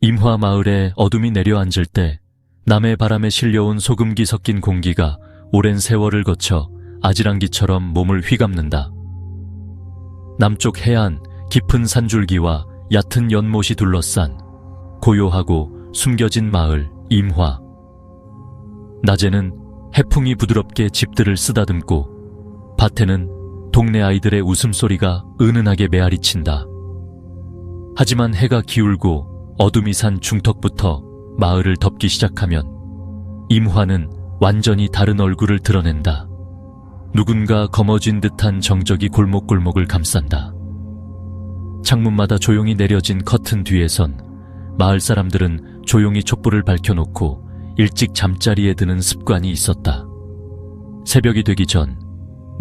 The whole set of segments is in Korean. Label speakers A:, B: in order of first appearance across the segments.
A: 임화 마을에 어둠이 내려앉을 때 남해 바람에 실려온 소금기 섞인 공기가 오랜 세월을 거쳐 아지랑기처럼 몸을 휘감는다. 남쪽 해안 깊은 산줄기와 얕은 연못이 둘러싼 고요하고 숨겨진 마을 임화. 낮에는 해풍이 부드럽게 집들을 쓰다듬고 밭에는 동네 아이들의 웃음소리가 은은하게 메아리친다. 하지만 해가 기울고 어둠이 산 중턱부터 마을을 덮기 시작하면 임화는 완전히 다른 얼굴을 드러낸다. 누군가 거머쥔 듯한 정적이 골목골목을 감싼다. 창문마다 조용히 내려진 커튼 뒤에선 마을 사람들은 조용히 촛불을 밝혀놓고 일찍 잠자리에 드는 습관이 있었다. 새벽이 되기 전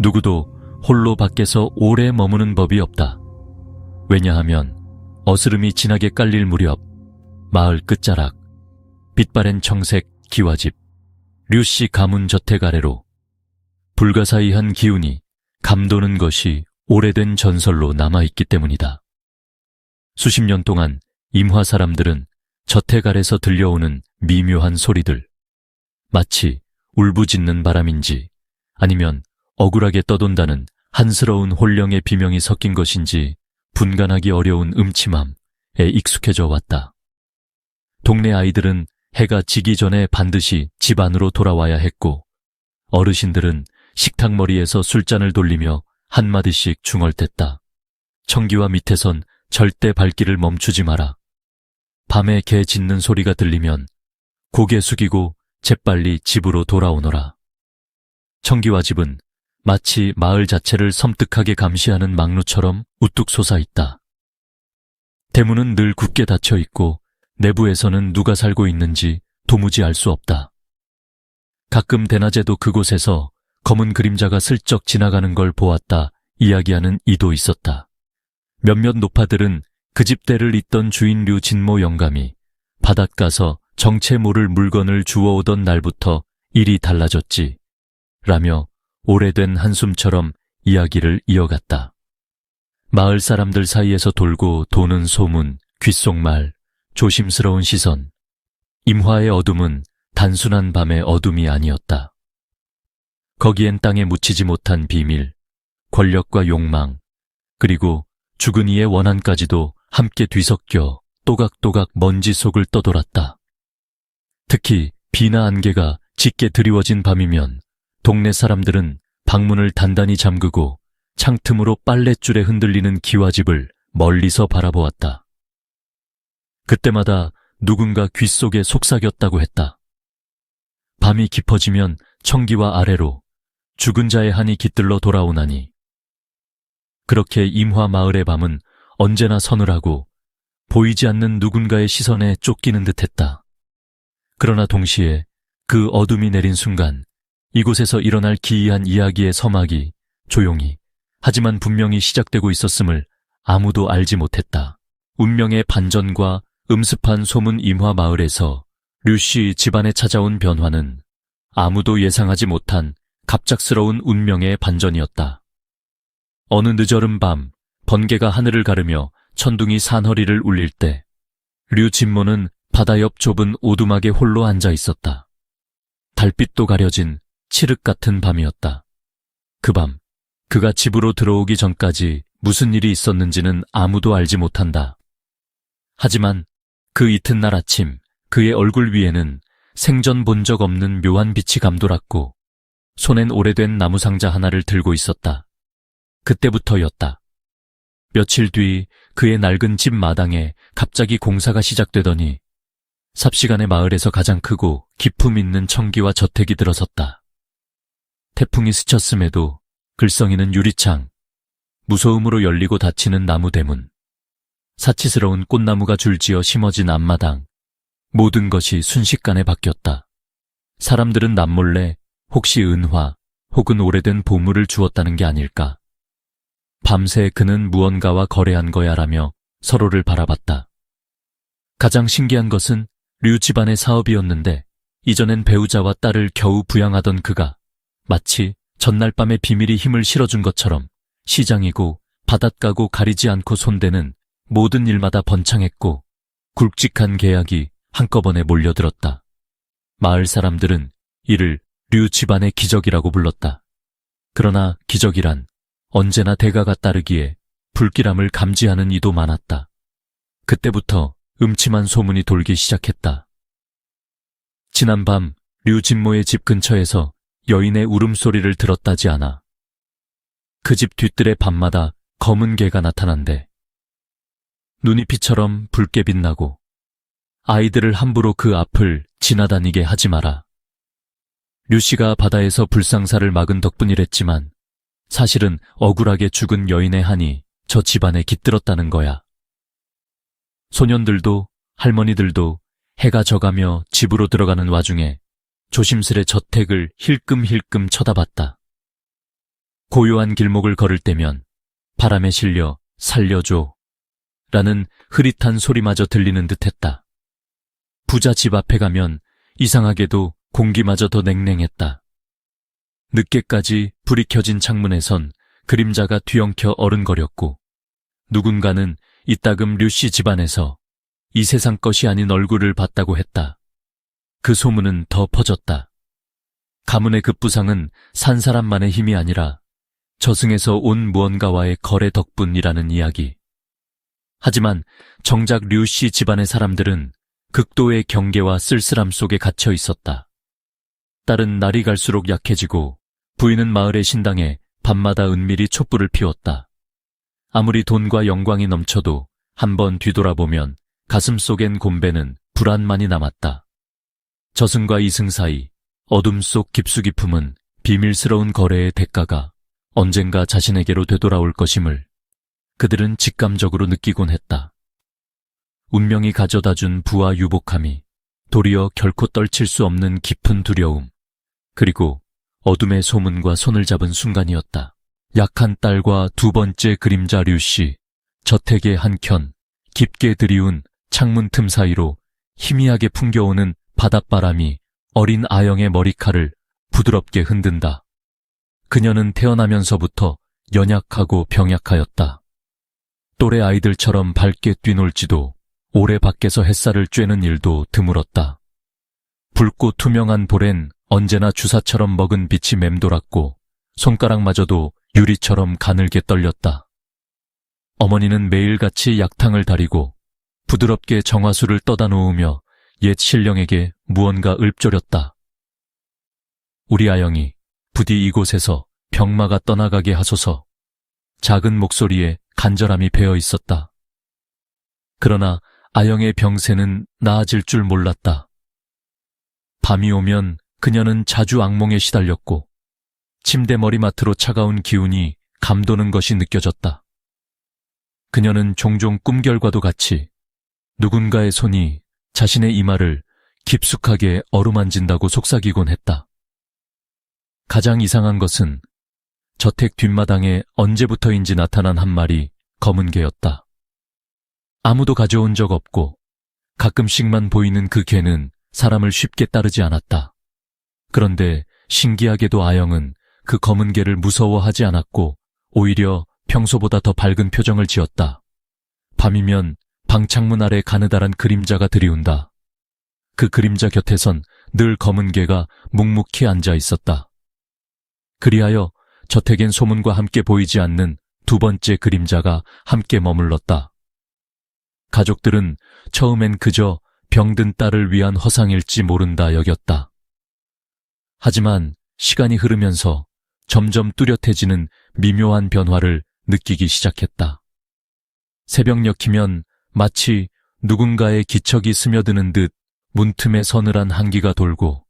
A: 누구도 홀로 밖에서 오래 머무는 법이 없다. 왜냐하면 어스름이 진하게 깔릴 무렵 마을 끝자락 빛바랜 청색 기와집 류씨 가문 저택 아래로 불가사의한 기운이 감도는 것이 오래된 전설로 남아있기 때문이다. 수십 년 동안 임화 사람들은 저택 아래서 들려오는 미묘한 소리들, 마치 울부짖는 바람인지 아니면 억울하게 떠돈다는 한스러운 혼령의 비명이 섞인 것인지 분간하기 어려운 음침함에 익숙해져 왔다. 동네 아이들은 해가 지기 전에 반드시 집 안으로 돌아와야 했고 어르신들은 식탁머리에서 술잔을 돌리며 한마디씩 중얼댔다. 청기와 밑에선 절대 발길을 멈추지 마라. 밤에 개 짖는 소리가 들리면 고개 숙이고 재빨리 집으로 돌아오너라. 청기와 집은 마치 마을 자체를 섬뜩하게 감시하는 망루처럼 우뚝 솟아있다. 대문은 늘 굳게 닫혀 있고 내부에서는 누가 살고 있는지 도무지 알 수 없다. 가끔 대낮에도 그곳에서 검은 그림자가 슬쩍 지나가는 걸 보았다 이야기하는 이도 있었다. 몇몇 노파들은 그 집 때를 잇던 주인 류 진모 영감이 바닷가서 정체 모를 물건을 주워오던 날부터 일이 달라졌지 라며 오래된 한숨처럼 이야기를 이어갔다. 마을 사람들 사이에서 돌고 도는 소문, 귓속말, 조심스러운 시선. 임화의 어둠은 단순한 밤의 어둠이 아니었다. 거기엔 땅에 묻히지 못한 비밀, 권력과 욕망, 그리고 죽은 이의 원한까지도 함께 뒤섞여 또각또각 먼지 속을 떠돌았다. 특히 비나 안개가 짙게 드리워진 밤이면 동네 사람들은 방문을 단단히 잠그고 창틈으로 빨랫줄에 흔들리는 기와집을 멀리서 바라보았다. 그때마다 누군가 귓속에 속삭였다고 했다. 밤이 깊어지면 청기와 아래로 죽은 자의 한이 깃들러 돌아오나니 그렇게 임화 마을의 밤은 언제나 서늘하고 보이지 않는 누군가의 시선에 쫓기는 듯했다. 그러나 동시에 그 어둠이 내린 순간 이곳에서 일어날 기이한 이야기의 서막이 조용히 하지만 분명히 시작되고 있었음을 아무도 알지 못했다. 운명의 반전과 음습한 소문 임화 마을에서 류씨 집안에 찾아온 변화는 아무도 예상하지 못한 갑작스러운 운명의 반전이었다. 어느 늦어른 밤 번개가 하늘을 가르며 천둥이 산허리를 울릴 때 류 진모는 바다 옆 좁은 오두막에 홀로 앉아 있었다. 달빛도 가려진 칠흑 같은 밤이었다. 그 밤 그가 집으로 들어오기 전까지 무슨 일이 있었는지는 아무도 알지 못한다. 하지만 그 이튿날 아침 그의 얼굴 위에는 생전 본 적 없는 묘한 빛이 감돌았고 손엔 오래된 나무상자 하나를 들고 있었다. 그때부터였다. 며칠 뒤 그의 낡은 집 마당에 갑자기 공사가 시작되더니 삽시간에 마을에서 가장 크고 기품 있는 청기와 저택이 들어섰다. 태풍이 스쳤음에도 글썽이는 유리창, 무서움으로 열리고 닫히는 나무 대문, 사치스러운 꽃나무가 줄지어 심어진 앞마당, 모든 것이 순식간에 바뀌었다. 사람들은 남몰래 혹시 은화 혹은 오래된 보물을 주었다는 게 아닐까. 밤새 그는 무언가와 거래한 거야라며 서로를 바라봤다. 가장 신기한 것은 류 집안의 사업이었는데 이전엔 배우자와 딸을 겨우 부양하던 그가 마치 전날 밤에 비밀이 힘을 실어준 것처럼 시장이고 바닷가고 가리지 않고 손대는 모든 일마다 번창했고 굵직한 계약이 한꺼번에 몰려들었다. 마을 사람들은 이를 류 집안의 기적이라고 불렀다. 그러나 기적이란 언제나 대가가 따르기에 불길함을 감지하는 이도 많았다. 그때부터 음침한 소문이 돌기 시작했다. 지난밤 류 진모의 집 근처에서 여인의 울음소리를 들었다지 않아. 그 집 뒤뜰에 밤마다 검은 개가 나타난대. 눈이 피처럼 붉게 빛나고 아이들을 함부로 그 앞을 지나다니게 하지 마라. 류 씨가 바다에서 불상사를 막은 덕분이랬지만 사실은 억울하게 죽은 여인의 한이 저 집안에 깃들었다는 거야. 소년들도 할머니들도 해가 져가며 집으로 들어가는 와중에 조심스레 저택을 힐끔힐끔 쳐다봤다. 고요한 길목을 걸을 때면 바람에 실려 살려줘 라는 흐릿한 소리마저 들리는 듯했다. 부자 집 앞에 가면 이상하게도 공기마저 더 냉랭했다. 늦게까지 불이 켜진 창문에선 그림자가 뒤엉켜 어른거렸고 누군가는 이따금 류씨 집안에서 이 세상 것이 아닌 얼굴을 봤다고 했다. 그 소문은 더 퍼졌다. 가문의 급부상은 산 사람만의 힘이 아니라 저승에서 온 무언가와의 거래 덕분이라는 이야기. 하지만 정작 류씨 집안의 사람들은 극도의 경계와 쓸쓸함 속에 갇혀 있었다. 딸은 날이 갈수록 약해지고 부인은 마을의 신당에 밤마다 은밀히 촛불을 피웠다. 아무리 돈과 영광이 넘쳐도 한번 뒤돌아보면 가슴속엔 곤배는 불안만이 남았다. 저승과 이승 사이 어둠 속 깊숙이 품은 비밀스러운 거래의 대가가 언젠가 자신에게로 되돌아올 것임을 그들은 직감적으로 느끼곤 했다. 운명이 가져다준 부와 유복함이 도리어 결코 떨칠 수 없는 깊은 두려움, 그리고 어둠의 소문과 손을 잡은 순간이었다. 약한 딸과 두 번째 그림자 류씨, 저택의 한켠 깊게 들이운 창문 틈 사이로 희미하게 풍겨오는 바닷바람이 어린 아영의 머리칼을 부드럽게 흔든다. 그녀는 태어나면서부터 연약하고 병약하였다. 또래 아이들처럼 밝게 뛰놀지도 오래 밖에서 햇살을 쬐는 일도 드물었다. 붉고 투명한 볼엔 언제나 주사처럼 먹은 빛이 맴돌았고 손가락마저도 유리처럼 가늘게 떨렸다. 어머니는 매일같이 약탕을 다리고 부드럽게 정화수를 떠다 놓으며 옛 신령에게 무언가 읊조렸다. 우리 아영이 부디 이곳에서 병마가 떠나가게 하소서. 작은 목소리에 간절함이 배어 있었다. 그러나 아영의 병세는 나아질 줄 몰랐다. 밤이 오면 그녀는 자주 악몽에 시달렸고 침대 머리맡으로 차가운 기운이 감도는 것이 느껴졌다. 그녀는 종종 꿈결과도 같이 누군가의 손이 자신의 이마를 깊숙하게 어루만진다고 속삭이곤 했다. 가장 이상한 것은 저택 뒷마당에 언제부터인지 나타난 한 마리 검은 개였다. 아무도 가져온 적 없고 가끔씩만 보이는 그 개는 사람을 쉽게 따르지 않았다. 그런데 신기하게도 아영은 그 검은 개를 무서워하지 않았고 오히려 평소보다 더 밝은 표정을 지었다. 밤이면 방창문 아래 가느다란 그림자가 들이운다. 그 그림자 곁에선 늘 검은 개가 묵묵히 앉아 있었다. 그리하여 저택엔 소문과 함께 보이지 않는 두 번째 그림자가 함께 머물렀다. 가족들은 처음엔 그저 병든 딸을 위한 허상일지 모른다 여겼다. 하지만 시간이 흐르면서 점점 뚜렷해지는 미묘한 변화를 느끼기 시작했다. 새벽녘이면 마치 누군가의 기척이 스며드는 듯 문틈에 서늘한 한기가 돌고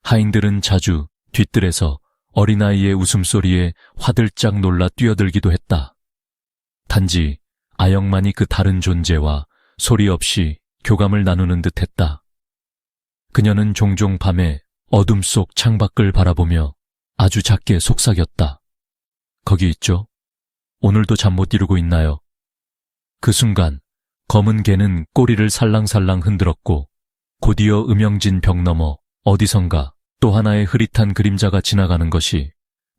A: 하인들은 자주 뒤뜰에서 어린아이의 웃음소리에 화들짝 놀라 뛰어들기도 했다. 단지 아영만이 그 다른 존재와 소리 없이 교감을 나누는 듯 했다. 그녀는 종종 밤에 어둠 속 창밖을 바라보며 아주 작게 속삭였다. 거기 있죠? 오늘도 잠 못 이루고 있나요? 그 순간 검은 개는 꼬리를 살랑살랑 흔들었고 곧이어 음영진 벽 너머 어디선가 또 하나의 흐릿한 그림자가 지나가는 것이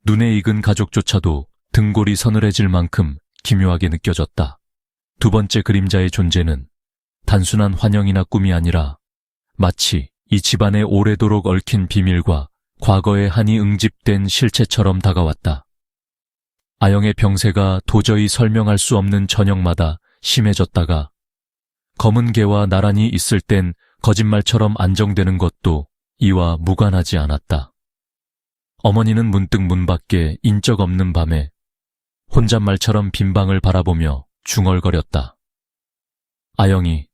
A: 눈에 익은 가족조차도 등골이 서늘해질 만큼 기묘하게 느껴졌다. 두 번째 그림자의 존재는 단순한 환영이나 꿈이 아니라 마치 이 집안에 오래도록 얽힌 비밀과 과거의 한이 응집된 실체처럼 다가왔다. 아영의 병세가 도저히 설명할 수 없는 저녁마다 심해졌다가 검은 개와 나란히 있을 땐 거짓말처럼 안정되는 것도 이와 무관하지 않았다. 어머니는 문득 문 밖에 인적 없는 밤에 혼잣말처럼 빈 방을 바라보며 중얼거렸다. 아영이,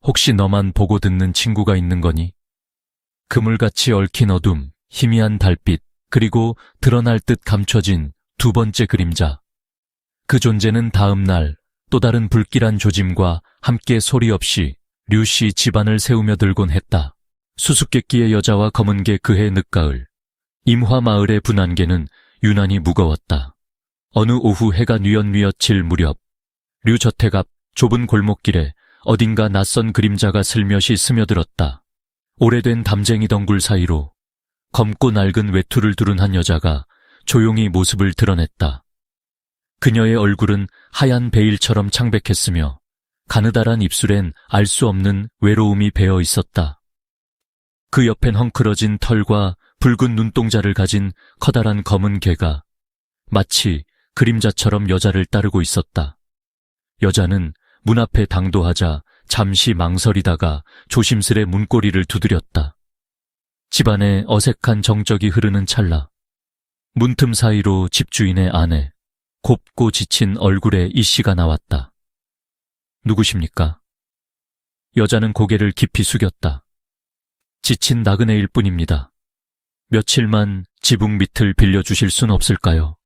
A: 혹시 너만 보고 듣는 친구가 있는 거니? 그물같이 얽힌 어둠, 희미한 달빛, 그리고 드러날 듯 감춰진 두 번째 그림자. 그 존재는 다음 날 또 다른 불길한 조짐과 함께 소리 없이 류씨 집안을 세우며 들곤 했다. 수수께끼의 여자와 검은 개 그해 늦가을. 임화 마을의 분안개는 유난히 무거웠다. 어느 오후 해가 뉘엿뉘엿 질 무렵 류 저택 앞 좁은 골목길에 어딘가 낯선 그림자가 슬며시 스며들었다. 오래된 담쟁이 덩굴 사이로 검고 낡은 외투를 두른 한 여자가 조용히 모습을 드러냈다. 그녀의 얼굴은 하얀 베일처럼 창백했으며 가느다란 입술엔 알 수 없는 외로움이 배어 있었다. 그 옆엔 헝클어진 털과 붉은 눈동자를 가진 커다란 검은 개가 마치 그림자처럼 여자를 따르고 있었다. 여자는 문 앞에 당도하자 잠시 망설이다가 조심스레 문고리를 두드렸다. 집안에 어색한 정적이 흐르는 찰나 문틈 사이로 집주인의 아내, 곱고 지친 얼굴에 이 씨가 나왔다. 누구십니까? 여자는 고개를 깊이 숙였다. 지친 나그네일 뿐입니다. 며칠만 지붕 밑을 빌려주실 순 없을까요?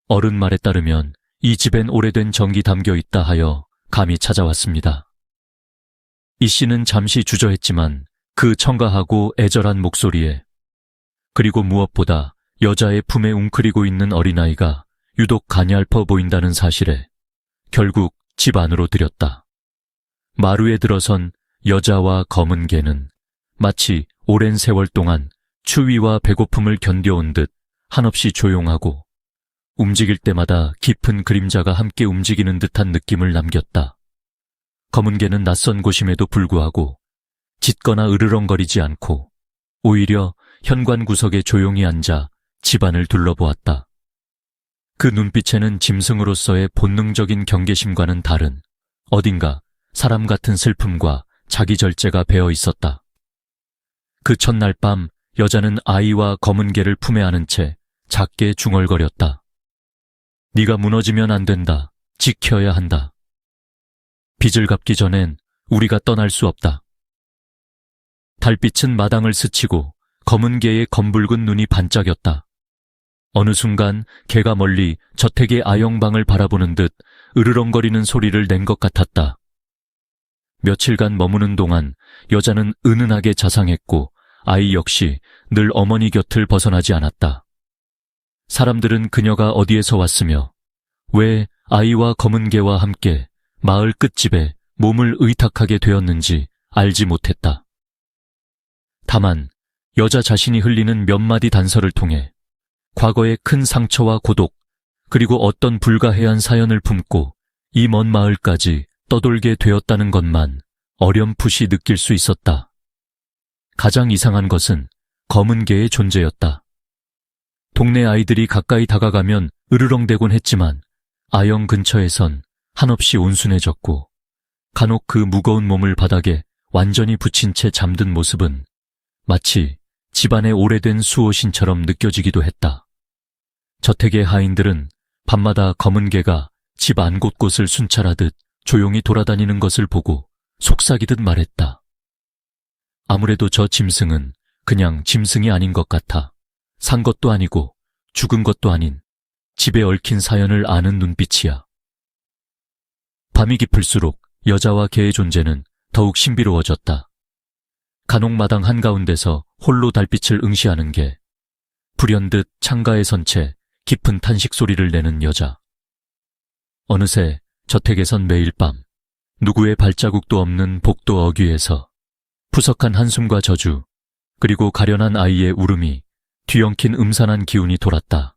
A: 어른 말에 따르면 이 집엔 오래된 정이 담겨 있다 하여 감히 찾아왔습니다. 이 씨는 잠시 주저했지만 그 청가하고 애절한 목소리에 그리고 무엇보다 여자의 품에 웅크리고 있는 어린아이가 유독 가냘퍼 보인다는 사실에 결국 집 안으로 들였다. 마루에 들어선 여자와 검은 개는 마치 오랜 세월 동안 추위와 배고픔을 견뎌온 듯 한없이 조용하고 움직일 때마다 깊은 그림자가 함께 움직이는 듯한 느낌을 남겼다. 검은 개는 낯선 곳임에도 불구하고 짖거나 으르렁거리지 않고 오히려 현관 구석에 조용히 앉아 집안을 둘러보았다. 그 눈빛에는 짐승으로서의 본능적인 경계심과는 다른 어딘가 사람 같은 슬픔과 자기 절제가 배어 있었다. 그 첫날 밤 여자는 아이와 검은 개를 품에 안은 채 작게 중얼거렸다. 네가 무너지면 안 된다. 지켜야 한다. 빚을 갚기 전엔 우리가 떠날 수 없다. 달빛은 마당을 스치고 검은 개의 검붉은 눈이 반짝였다. 어느 순간 개가 멀리 저택의 아영방을 바라보는 듯 으르렁거리는 소리를 낸 것 같았다. 며칠간 머무는 동안 여자는 은은하게 자상했고 아이 역시 늘 어머니 곁을 벗어나지 않았다. 사람들은 그녀가 어디에서 왔으며 왜 아이와 검은 개와 함께 마을 끝집에 몸을 의탁하게 되었는지 알지 못했다. 다만 여자 자신이 흘리는 몇 마디 단서를 통해 과거의 큰 상처와 고독, 그리고 어떤 불가해한 사연을 품고 이 먼 마을까지 떠돌게 되었다는 것만 어렴풋이 느낄 수 있었다. 가장 이상한 것은 검은 개의 존재였다. 동네 아이들이 가까이 다가가면 으르렁대곤 했지만 아영 근처에선 한없이 온순해졌고 간혹 그 무거운 몸을 바닥에 완전히 붙인 채 잠든 모습은 마치 집안의 오래된 수호신처럼 느껴지기도 했다. 저택의 하인들은 밤마다 검은 개가 집 안 곳곳을 순찰하듯 조용히 돌아다니는 것을 보고 속삭이듯 말했다. 아무래도 저 짐승은 그냥 짐승이 아닌 것 같아. 산 것도 아니고 죽은 것도 아닌 집에 얽힌 사연을 아는 눈빛이야. 밤이 깊을수록 여자와 개의 존재는 더욱 신비로워졌다. 간혹 마당 한가운데서 홀로 달빛을 응시하는 개, 불현듯 창가에 선 채 깊은 탄식 소리를 내는 여자. 어느새 저택에선 매일 밤 누구의 발자국도 없는 복도 어귀에서 푸석한 한숨과 저주, 그리고 가련한 아이의 울음이 뒤엉킨 음산한 기운이 돌았다.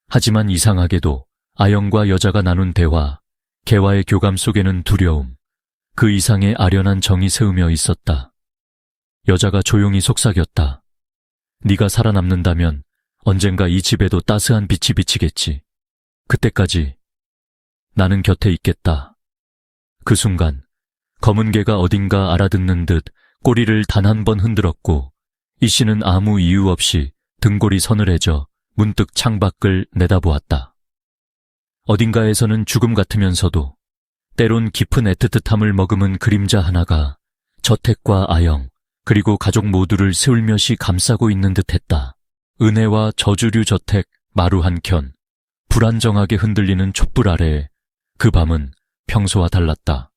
A: 하지만 이상하게도 아영과 여자가 나눈 대화, 개와의 교감 속에는 두려움, 그 이상의 아련한 정이 세우며 있었다. 여자가 조용히 속삭였다. 네가 살아남는다면 언젠가 이 집에도 따스한 빛이 비치겠지. 그때까지 나는 곁에 있겠다. 그 순간 검은 개가 어딘가 알아듣는 듯 꼬리를 단 한 번 흔들었고 이 씨는 아무 이유 없이 등골이 서늘해져 문득 창밖을 내다보았다. 어딘가에서는 죽음 같으면서도 때론 깊은 애틋함을 머금은 그림자 하나가 저택과 아영 그리고 가족 모두를 스울며시 감싸고 있는 듯했다. 은혜와 저주류 저택 마루 한켠 불안정하게 흔들리는 촛불 아래에 그 밤은 평소와 달랐다.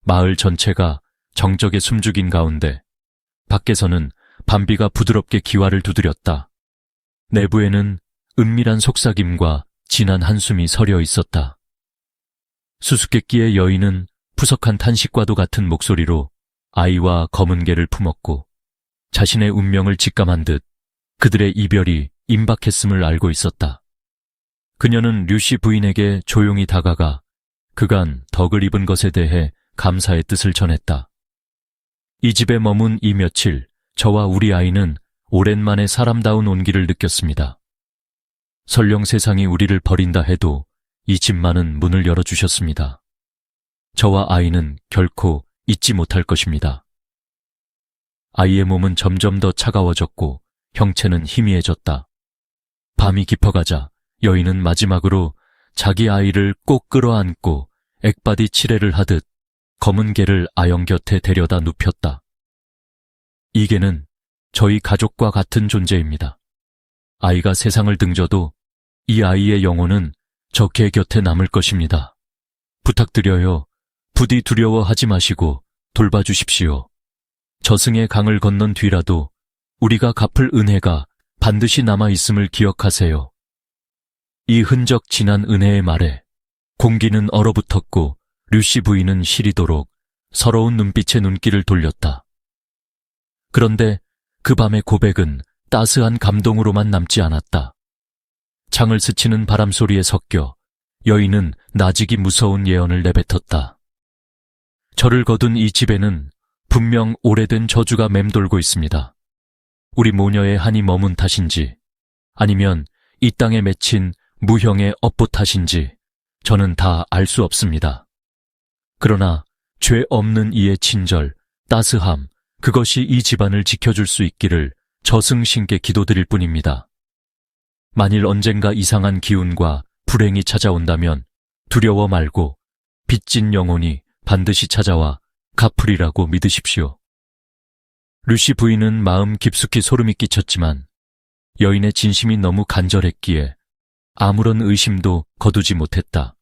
A: 마을 전체가 정적에 숨죽인 가운데 밖에서는 밤비가 부드럽게 기와를 두드렸다. 내부에는 은밀한 속삭임과 진한 한숨이 서려 있었다. 수수께끼의 여인은 푸석한 탄식과도 같은 목소리로 아이와 검은 개를 품었고 자신의 운명을 직감한 듯 그들의 이별이 임박했음을 알고 있었다. 그녀는 류씨 부인에게 조용히 다가가 그간 덕을 입은 것에 대해 감사의 뜻을 전했다. 이 집에 머문 이 며칠 저와 우리 아이는 오랜만에 사람다운 온기를 느꼈습니다. 설령 세상이 우리를 버린다 해도 이 집만은 문을 열어주셨습니다. 저와 아이는 결코 잊지 못할 것입니다. 아이의 몸은 점점 더 차가워졌고 형체는 희미해졌다. 밤이 깊어가자 여인은 마지막으로 자기 아이를 꼭 끌어안고 액바디 칠해를 하듯 검은 개를 아영 곁에 데려다 눕혔다. 이 개는 저희 가족과 같은 존재입니다. 아이가 세상을 등져도 이 아이의 영혼은 저 개 곁에 남을 것입니다. 부탁드려요. 부디 두려워하지 마시고 돌봐주십시오. 저승의 강을 건넌 뒤라도 우리가 갚을 은혜가 반드시 남아있음을 기억하세요. 이 흔적 진한 은혜의 말에 공기는 얼어붙었고 류씨 부인은 시리도록 서러운 눈빛에 눈길을 돌렸다. 그런데 그 밤의 고백은 따스한 감동으로만 남지 않았다. 창을 스치는 바람소리에 섞여 여인은 나직이 무서운 예언을 내뱉었다. 저를 거둔 이 집에는 분명 오래된 저주가 맴돌고 있습니다. 우리 모녀의 한이 머문 탓인지 아니면 이 땅에 맺힌 무형의 업보 탓인지 저는 다 알 수 없습니다. 그러나 죄 없는 이의 친절, 따스함, 그것이 이 집안을 지켜줄 수 있기를 저승신께 기도드릴 뿐입니다. 만일 언젠가 이상한 기운과 불행이 찾아온다면 두려워 말고 빚진 영혼이 반드시 찾아와 갚으리라고 믿으십시오. 류씨 부인은 마음 깊숙이 소름이 끼쳤지만 여인의 진심이 너무 간절했기에 아무런 의심도 거두지 못했다.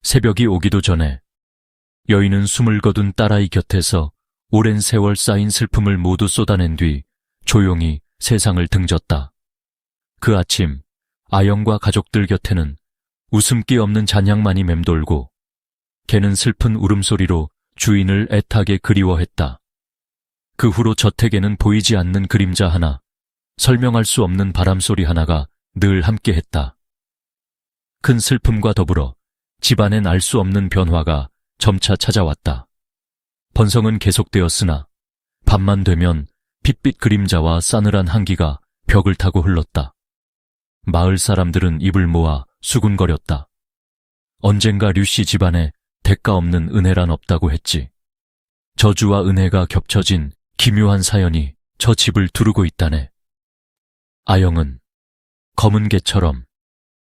A: 새벽이 오기도 전에 여인은 숨을 거둔 딸아이 곁에서 오랜 세월 쌓인 슬픔을 모두 쏟아낸 뒤 조용히 세상을 등졌다. 그 아침 아영과 가족들 곁에는 웃음기 없는 잔향만이 맴돌고 개는 슬픈 울음소리로 주인을 애타게 그리워했다. 그 후로 저택에는 보이지 않는 그림자 하나, 설명할 수 없는 바람소리 하나가 늘 함께했다. 큰 슬픔과 더불어 집안엔 알 수 없는 변화가 점차 찾아왔다. 번성은 계속되었으나 밤만 되면 핏빛 그림자와 싸늘한 한기가 벽을 타고 흘렀다. 마을 사람들은 입을 모아 수군거렸다. 언젠가 류씨 집안에 대가 없는 은혜란 없다고 했지. 저주와 은혜가 겹쳐진 기묘한 사연이 저 집을 두르고 있다네. 아영은 검은 개처럼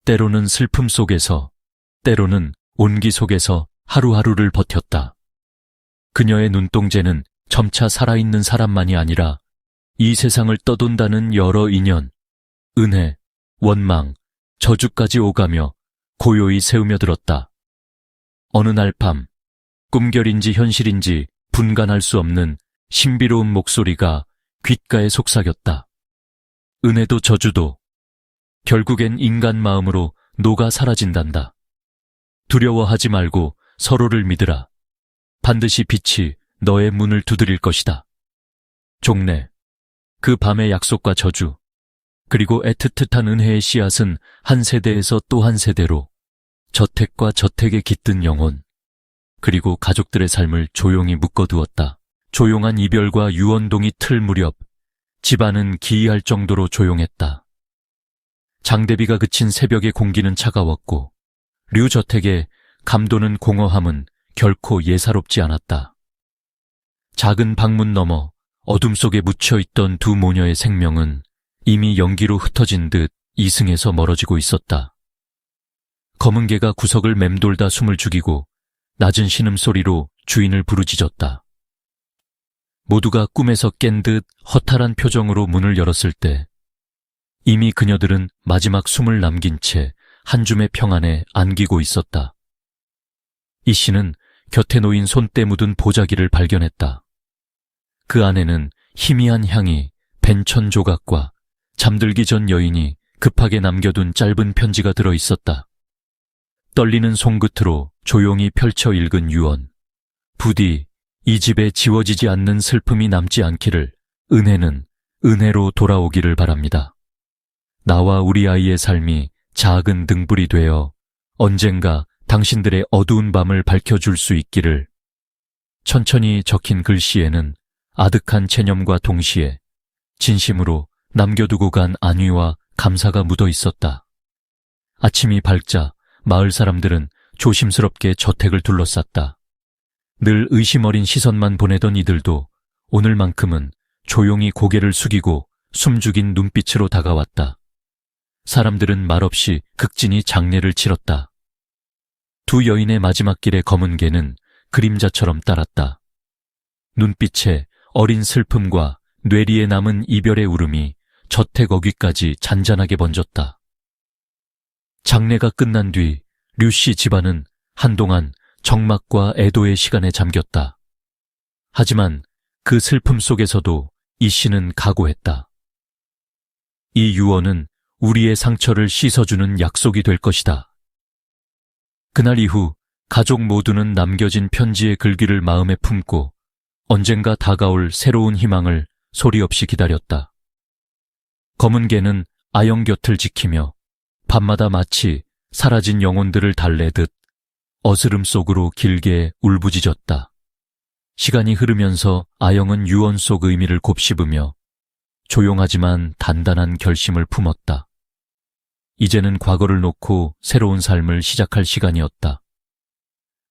A: 때로는 슬픔 속에서 때로는 온기 속에서 하루하루를 버텼다. 그녀의 눈동자는 점차 살아있는 사람만이 아니라 이 세상을 떠돈다는 여러 인연, 은혜, 원망, 저주까지 오가며 고요히 새우며 들었다. 어느 날 밤, 꿈결인지 현실인지 분간할 수 없는 신비로운 목소리가 귓가에 속삭였다. 은혜도 저주도 결국엔 인간 마음으로 녹아 사라진단다. 두려워하지 말고 서로를 믿으라. 반드시 빛이 너의 문을 두드릴 것이다. 종래, 그 밤의 약속과 저주, 그리고 애틋한 은혜의 씨앗은 한 세대에서 또 한 세대로 저택과 저택에 깃든 영혼, 그리고 가족들의 삶을 조용히 묶어두었다. 조용한 이별과 유언동이 틀 무렵 집안은 기이할 정도로 조용했다. 장대비가 그친 새벽의 공기는 차가웠고 류 저택의 감도는 공허함은 결코 예사롭지 않았다. 작은 방문 너머 어둠 속에 묻혀있던 두 모녀의 생명은 이미 연기로 흩어진 듯 이승에서 멀어지고 있었다. 검은 개가 구석을 맴돌다 숨을 죽이고 낮은 신음소리로 주인을 부르짖었다. 모두가 꿈에서 깬 듯 허탈한 표정으로 문을 열었을 때 이미 그녀들은 마지막 숨을 남긴 채 한 줌의 평안에 안기고 있었다. 이 씨는 곁에 놓인 손때 묻은 보자기를 발견했다. 그 안에는 희미한 향이 벤천 조각과 잠들기 전 여인이 급하게 남겨둔 짧은 편지가 들어 있었다. 떨리는 손끝으로 조용히 펼쳐 읽은 유언. 부디 이 집에 지워지지 않는 슬픔이 남지 않기를, 은혜는 은혜로 돌아오기를 바랍니다. 나와 우리 아이의 삶이 작은 등불이 되어 언젠가 당신들의 어두운 밤을 밝혀줄 수 있기를. 천천히 적힌 글씨에는 아득한 체념과 동시에 진심으로 남겨두고 간 안위와 감사가 묻어 있었다. 아침이 밝자 마을 사람들은 조심스럽게 저택을 둘러쌌다. 늘 의심 어린 시선만 보내던 이들도 오늘만큼은 조용히 고개를 숙이고 숨죽인 눈빛으로 다가왔다. 사람들은 말없이 극진히 장례를 치렀다. 두 여인의 마지막 길의 검은 개는 그림자처럼 따랐다. 눈빛에 어린 슬픔과 뇌리에 남은 이별의 울음이 저택 어귀까지 잔잔하게 번졌다. 장례가 끝난 뒤 류씨 집안은 한동안 적막과 애도의 시간에 잠겼다. 하지만 그 슬픔 속에서도 이 씨는 각오했다. 이 유언은 우리의 상처를 씻어주는 약속이 될 것이다. 그날 이후 가족 모두는 남겨진 편지의 글귀를 마음에 품고 언젠가 다가올 새로운 희망을 소리 없이 기다렸다. 검은 개는 아영 곁을 지키며 밤마다 마치 사라진 영혼들을 달래듯 어스름 속으로 길게 울부짖었다. 시간이 흐르면서 아영은 유언 속 의미를 곱씹으며 조용하지만 단단한 결심을 품었다. 이제는 과거를 놓고 새로운 삶을 시작할 시간이었다.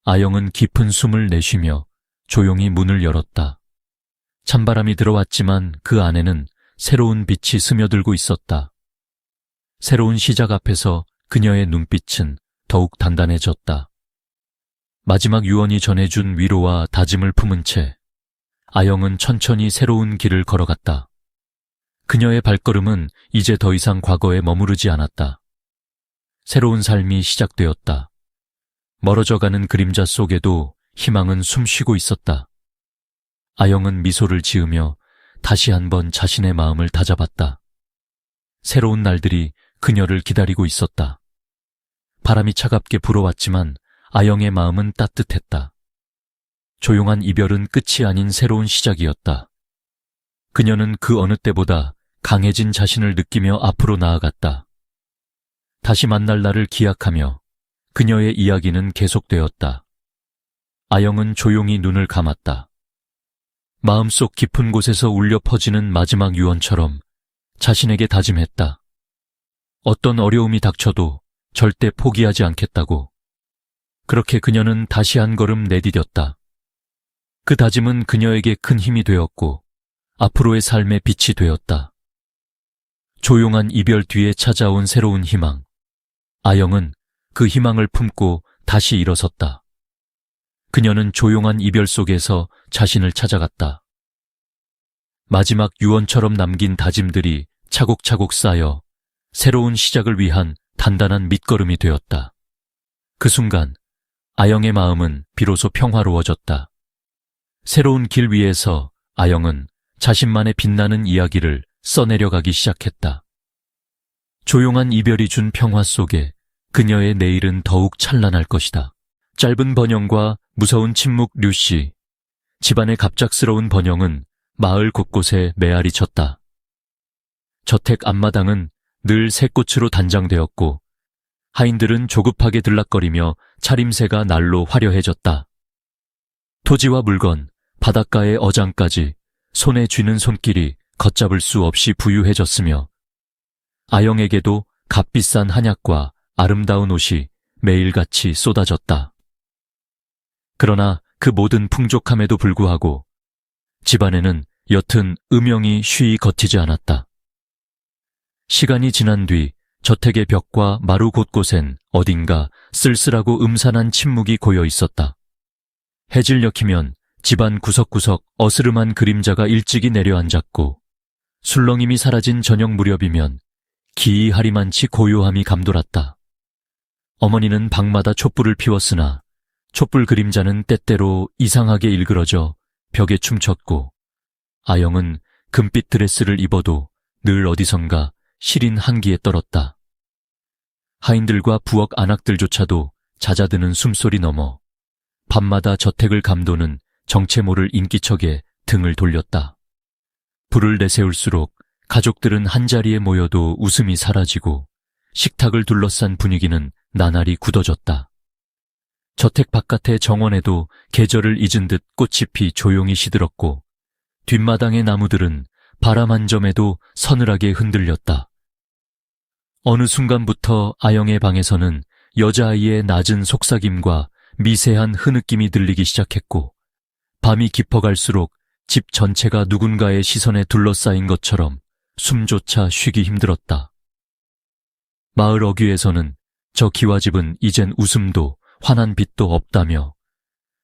A: 아영은 깊은 숨을 내쉬며 조용히 문을 열었다. 찬바람이 들어왔지만 그 안에는 새로운 빛이 스며들고 있었다. 새로운 시작 앞에서 그녀의 눈빛은 더욱 단단해졌다. 마지막 유언이 전해준 위로와 다짐을 품은 채 아영은 천천히 새로운 길을 걸어갔다. 그녀의 발걸음은 이제 더 이상 과거에 머무르지 않았다. 새로운 삶이 시작되었다. 멀어져가는 그림자 속에도 희망은 숨쉬고 있었다. 아영은 미소를 지으며 다시 한번 자신의 마음을 다잡았다. 새로운 날들이 그녀를 기다리고 있었다. 바람이 차갑게 불어왔지만 아영의 마음은 따뜻했다. 조용한 이별은 끝이 아닌 새로운 시작이었다. 그녀는 그 어느 때보다 강해진 자신을 느끼며 앞으로 나아갔다. 다시 만날 날을 기약하며 그녀의 이야기는 계속되었다. 아영은 조용히 눈을 감았다. 마음속 깊은 곳에서 울려 퍼지는 마지막 유언처럼 자신에게 다짐했다. 어떤 어려움이 닥쳐도 절대 포기하지 않겠다고. 그렇게 그녀는 다시 한 걸음 내디뎠다. 그 다짐은 그녀에게 큰 힘이 되었고 앞으로의 삶의 빛이 되었다. 조용한 이별 뒤에 찾아온 새로운 희망. 아영은 그 희망을 품고 다시 일어섰다. 그녀는 조용한 이별 속에서 자신을 찾아갔다. 마지막 유언처럼 남긴 다짐들이 차곡차곡 쌓여 새로운 시작을 위한 단단한 밑거름이 되었다. 그 순간 아영의 마음은 비로소 평화로워졌다. 새로운 길 위에서 아영은 자신만의 빛나는 이야기를 써내려가기 시작했다. 조용한 이별이 준 평화 속에 그녀의 내일은 더욱 찬란할 것이다. 짧은 번영과 무서운 침묵 류씨. 집안의 갑작스러운 번영은 마을 곳곳에 메아리 쳤다. 저택 앞마당은 늘 새꽃으로 단장되었고 하인들은 조급하게 들락거리며 차림새가 날로 화려해졌다. 토지와 물건, 바닷가의 어장까지 손에 쥐는 손길이 걷잡을 수 없이 부유해졌으며 아영에게도 값비싼 한약과 아름다운 옷이 매일같이 쏟아졌다. 그러나 그 모든 풍족함에도 불구하고 집안에는 옅은 음영이 쉬이 걷히지 않았다. 시간이 지난 뒤 저택의 벽과 마루 곳곳엔 어딘가 쓸쓸하고 음산한 침묵이 고여 있었다. 해질 녘이면 집안 구석구석 어스름한 그림자가 일찍이 내려앉았고 술렁임이 사라진 저녁 무렵이면 기이하리만치 고요함이 감돌았다. 어머니는 방마다 촛불을 피웠으나 촛불 그림자는 때때로 이상하게 일그러져 벽에 춤췄고 아영은 금빛 드레스를 입어도 늘 어디선가 시린 한기에 떨었다. 하인들과 부엌 안악들조차도 잦아드는 숨소리 넘어 밤마다 저택을 감도는 정체 모를 인기척에 등을 돌렸다. 불을 내세울수록 가족들은 한자리에 모여도 웃음이 사라지고 식탁을 둘러싼 분위기는 나날이 굳어졌다. 저택 바깥의 정원에도 계절을 잊은 듯 꽃이 피 조용히 시들었고 뒷마당의 나무들은 바람 한 점에도 서늘하게 흔들렸다. 어느 순간부터 아영의 방에서는 여자아이의 낮은 속삭임과 미세한 흐느낌이 들리기 시작했고 밤이 깊어갈수록 집 전체가 누군가의 시선에 둘러싸인 것처럼 숨조차 쉬기 힘들었다. 마을 어귀에서는 저 기와집은 이젠 웃음도 환한 빛도 없다며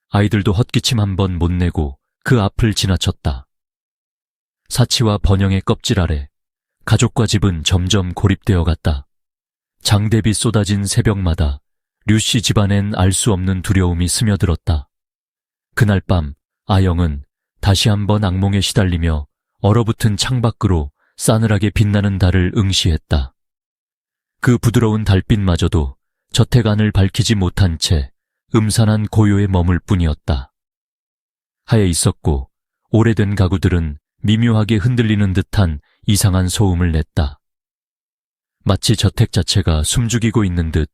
A: 아이들도 헛기침 한 번 못 내고 그 앞을 지나쳤다. 사치와 번영의 껍질 아래 가족과 집은 점점 고립되어 갔다. 장대비 쏟아진 새벽마다 류씨 집안엔 알 수 없는 두려움이 스며들었다. 그날 밤 아영은 다시 한번 악몽에 시달리며 얼어붙은 창밖으로 싸늘하게 빛나는 달을 응시했다. 그 부드러운 달빛마저도 저택 안을 밝히지 못한 채 음산한 고요에 머물 뿐이었다. 하에 있었고 오래된 가구들은 미묘하게 흔들리는 듯한 이상한 소음을 냈다. 마치 저택 자체가 숨죽이고 있는 듯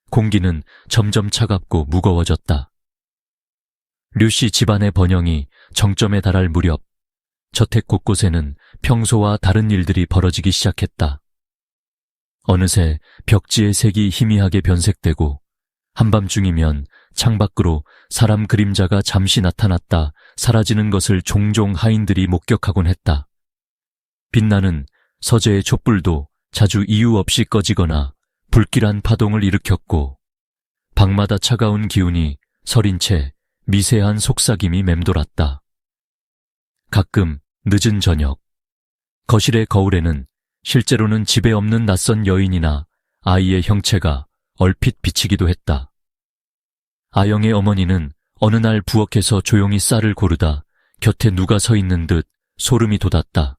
A: 공기는 점점 차갑고 무거워졌다. 류씨 집안의 번영이 정점에 달할 무렵 저택 곳곳에는 평소와 다른 일들이 벌어지기 시작했다. 어느새 벽지의 색이 희미하게 변색되고 한밤중이면 창밖으로 사람 그림자가 잠시 나타났다 사라지는 것을 종종 하인들이 목격하곤 했다. 빛나는 서재의 촛불도 자주 이유 없이 꺼지거나 불길한 파동을 일으켰고 방마다 차가운 기운이 서린 채 미세한 속삭임이 맴돌았다. 가끔 늦은 저녁 거실의 거울에는 실제로는 집에 없는 낯선 여인이나 아이의 형체가 얼핏 비치기도 했다. 아영의 어머니는 어느 날 부엌에서 조용히 쌀을 고르다 곁에 누가 서 있는 듯 소름이 돋았다.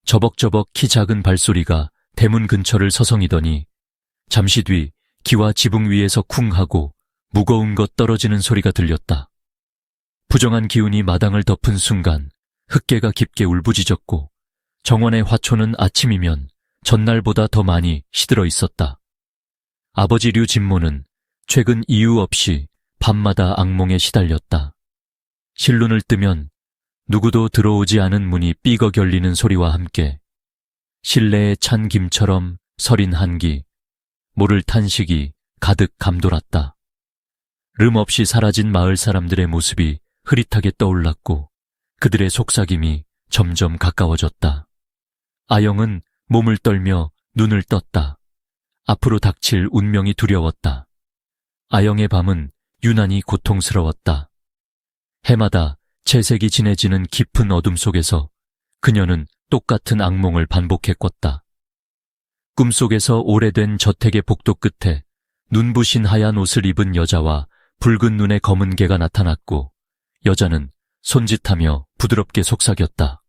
A: 저벅저벅 키 작은 발소리가 대문 근처를 서성이더니 잠시 뒤 기와 지붕 위에서 쿵 하고 무거운 것 떨어지는 소리가 들렸다. 부정한 기운이 마당을 덮은 순간 흙개가 깊게 울부짖었고 정원의 화초는 아침이면 전날보다 더 많이 시들어 있었다. 아버지 류 진모는 최근 이유 없이 밤마다 악몽에 시달렸다. 실눈을 뜨면 누구도 들어오지 않은 문이 삐걱 열리는 소리와 함께 실내에 찬 김처럼 서린 한기, 모를 탄식이 가득 감돌았다. 름 없이 사라진 마을 사람들의 모습이 흐릿하게 떠올랐고 그들의 속삭임이 점점 가까워졌다. 아영은 몸을 떨며 눈을 떴다. 앞으로 닥칠 운명이 두려웠다. 아영의 밤은 유난히 고통스러웠다. 해마다 채색이 진해지는 깊은 어둠 속에서 그녀는 똑같은 악몽을 반복해 꿨다. 꿈속에서 오래된 저택의 복도 끝에 눈부신 하얀 옷을 입은 여자와 붉은 눈의 검은 개가 나타났고 여자는 손짓하며 부드럽게 속삭였다.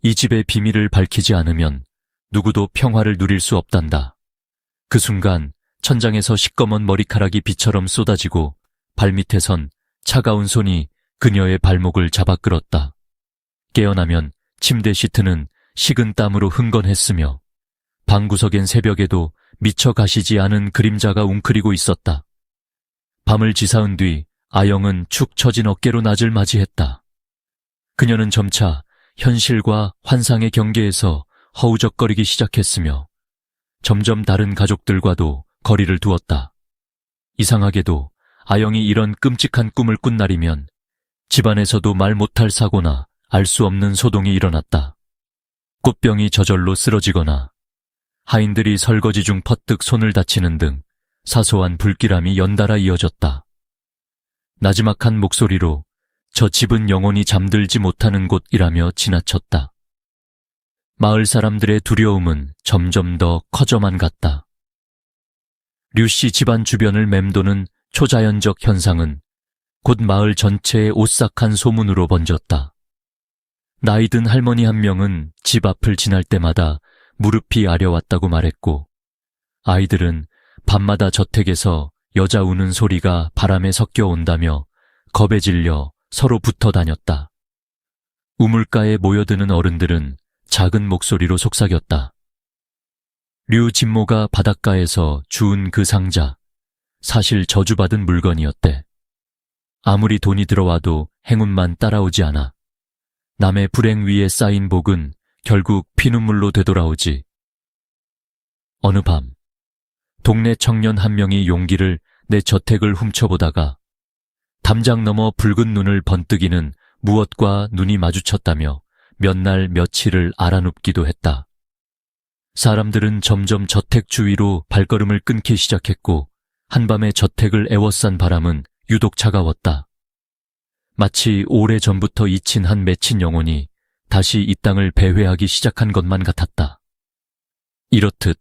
A: 이 집의 비밀을 밝히지 않으면 누구도 평화를 누릴 수 없단다. 그 순간 천장에서 시꺼먼 머리카락이 비처럼 쏟아지고 발밑에선 차가운 손이 그녀의 발목을 잡아 끌었다. 깨어나면 침대 시트는 식은 땀으로 흥건했으며 방구석엔 새벽에도 미처 가시지 않은 그림자가 웅크리고 있었다. 밤을 지사은 뒤 아영은 축 처진 어깨로 낮을 맞이했다. 그녀는 점차 현실과 환상의 경계에서 허우적거리기 시작했으며 점점 다른 가족들과도 거리를 두었다. 이상하게도 아영이 이런 끔찍한 꿈을 꾼 날이면 집안에서도 말 못할 사고나 알 수 없는 소동이 일어났다. 꽃병이 저절로 쓰러지거나 하인들이 설거지 중 퍼뜩 손을 다치는 등 사소한 불길함이 연달아 이어졌다. 나지막한 목소리로 저 집은 영원히 잠들지 못하는 곳이라며 지나쳤다. 마을 사람들의 두려움은 점점 더 커져만 갔다. 류씨 집안 주변을 맴도는 초자연적 현상은 곧 마을 전체에 오싹한 소문으로 번졌다. 나이든 할머니 한 명은 집 앞을 지날 때마다 무릎이 아려왔다고 말했고, 아이들은 밤마다 저택에서 여자 우는 소리가 바람에 섞여 온다며 겁에 질려 서로 붙어 다녔다. 우물가에 모여드는 어른들은 작은 목소리로 속삭였다. 류 진모가 바닷가에서 주운 그 상자, 사실 저주받은 물건이었대. 아무리 돈이 들어와도 행운만 따라오지 않아. 남의 불행 위에 쌓인 복은 결국 피눈물로 되돌아오지. 어느 밤, 동네 청년 한 명이 용기를 내 저택을 훔쳐보다가 담장 너머 붉은 눈을 번뜩이는 무엇과 눈이 마주쳤다며 몇 날 며칠을 알아눕기도 했다. 사람들은 점점 저택 주위로 발걸음을 끊기 시작했고 한밤에 저택을 에워싼 바람은 유독 차가웠다. 마치 오래전부터 잊힌 한 맺힌 영혼이 다시 이 땅을 배회하기 시작한 것만 같았다. 이렇듯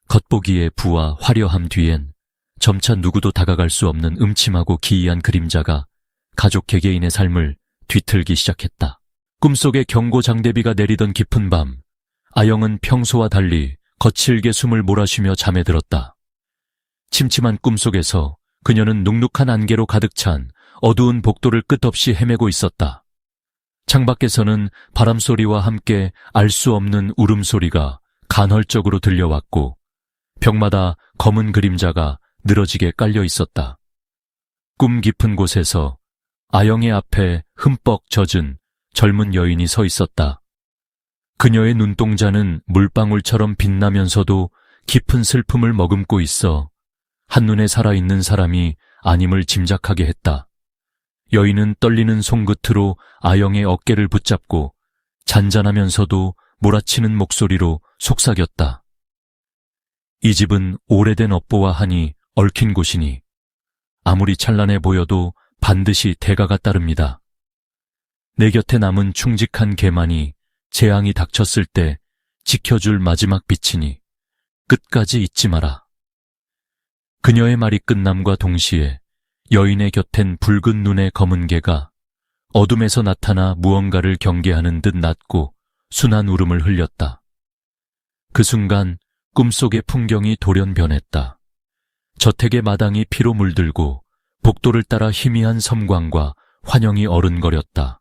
A: 겉보기에 부와 화려함 뒤엔 점차 누구도 다가갈 수 없는 음침하고 기이한 그림자가 가족 개개인의 삶을 뒤틀기 시작했다. 꿈속에 경고장대비가 내리던 깊은 밤, 아영은 평소와 달리 거칠게 숨을 몰아쉬며 잠에 들었다. 침침한 꿈속에서 그녀는 눅눅한 안개로 가득 찬 어두운 복도를 끝없이 헤매고 있었다. 창밖에서는 바람소리와 함께 알 수 없는 울음소리가 간헐적으로 들려왔고 벽마다 검은 그림자가 늘어지게 깔려 있었다. 꿈 깊은 곳에서 아영의 앞에 흠뻑 젖은 젊은 여인이 서 있었다. 그녀의 눈동자는 물방울처럼 빛나면서도 깊은 슬픔을 머금고 있어 한눈에 살아있는 사람이 아님을 짐작하게 했다. 여인은 떨리는 손끝으로 아영의 어깨를 붙잡고 잔잔하면서도 몰아치는 목소리로 속삭였다. 이 집은 오래된 업보와 한이 얽힌 곳이니 아무리 찬란해 보여도 반드시 대가가 따릅니다. 내 곁에 남은 충직한 개만이 재앙이 닥쳤을 때 지켜줄 마지막 빛이니 끝까지 잊지 마라. 그녀의 말이 끝남과 동시에 여인의 곁엔 붉은 눈의 검은 개가 어둠에서 나타나 무언가를 경계하는 듯 낮고 순한 울음을 흘렸다. 그 순간 꿈속의 풍경이 돌연변했다. 저택의 마당이 피로 물들고 복도를 따라 희미한 섬광과 환영이 어른거렸다.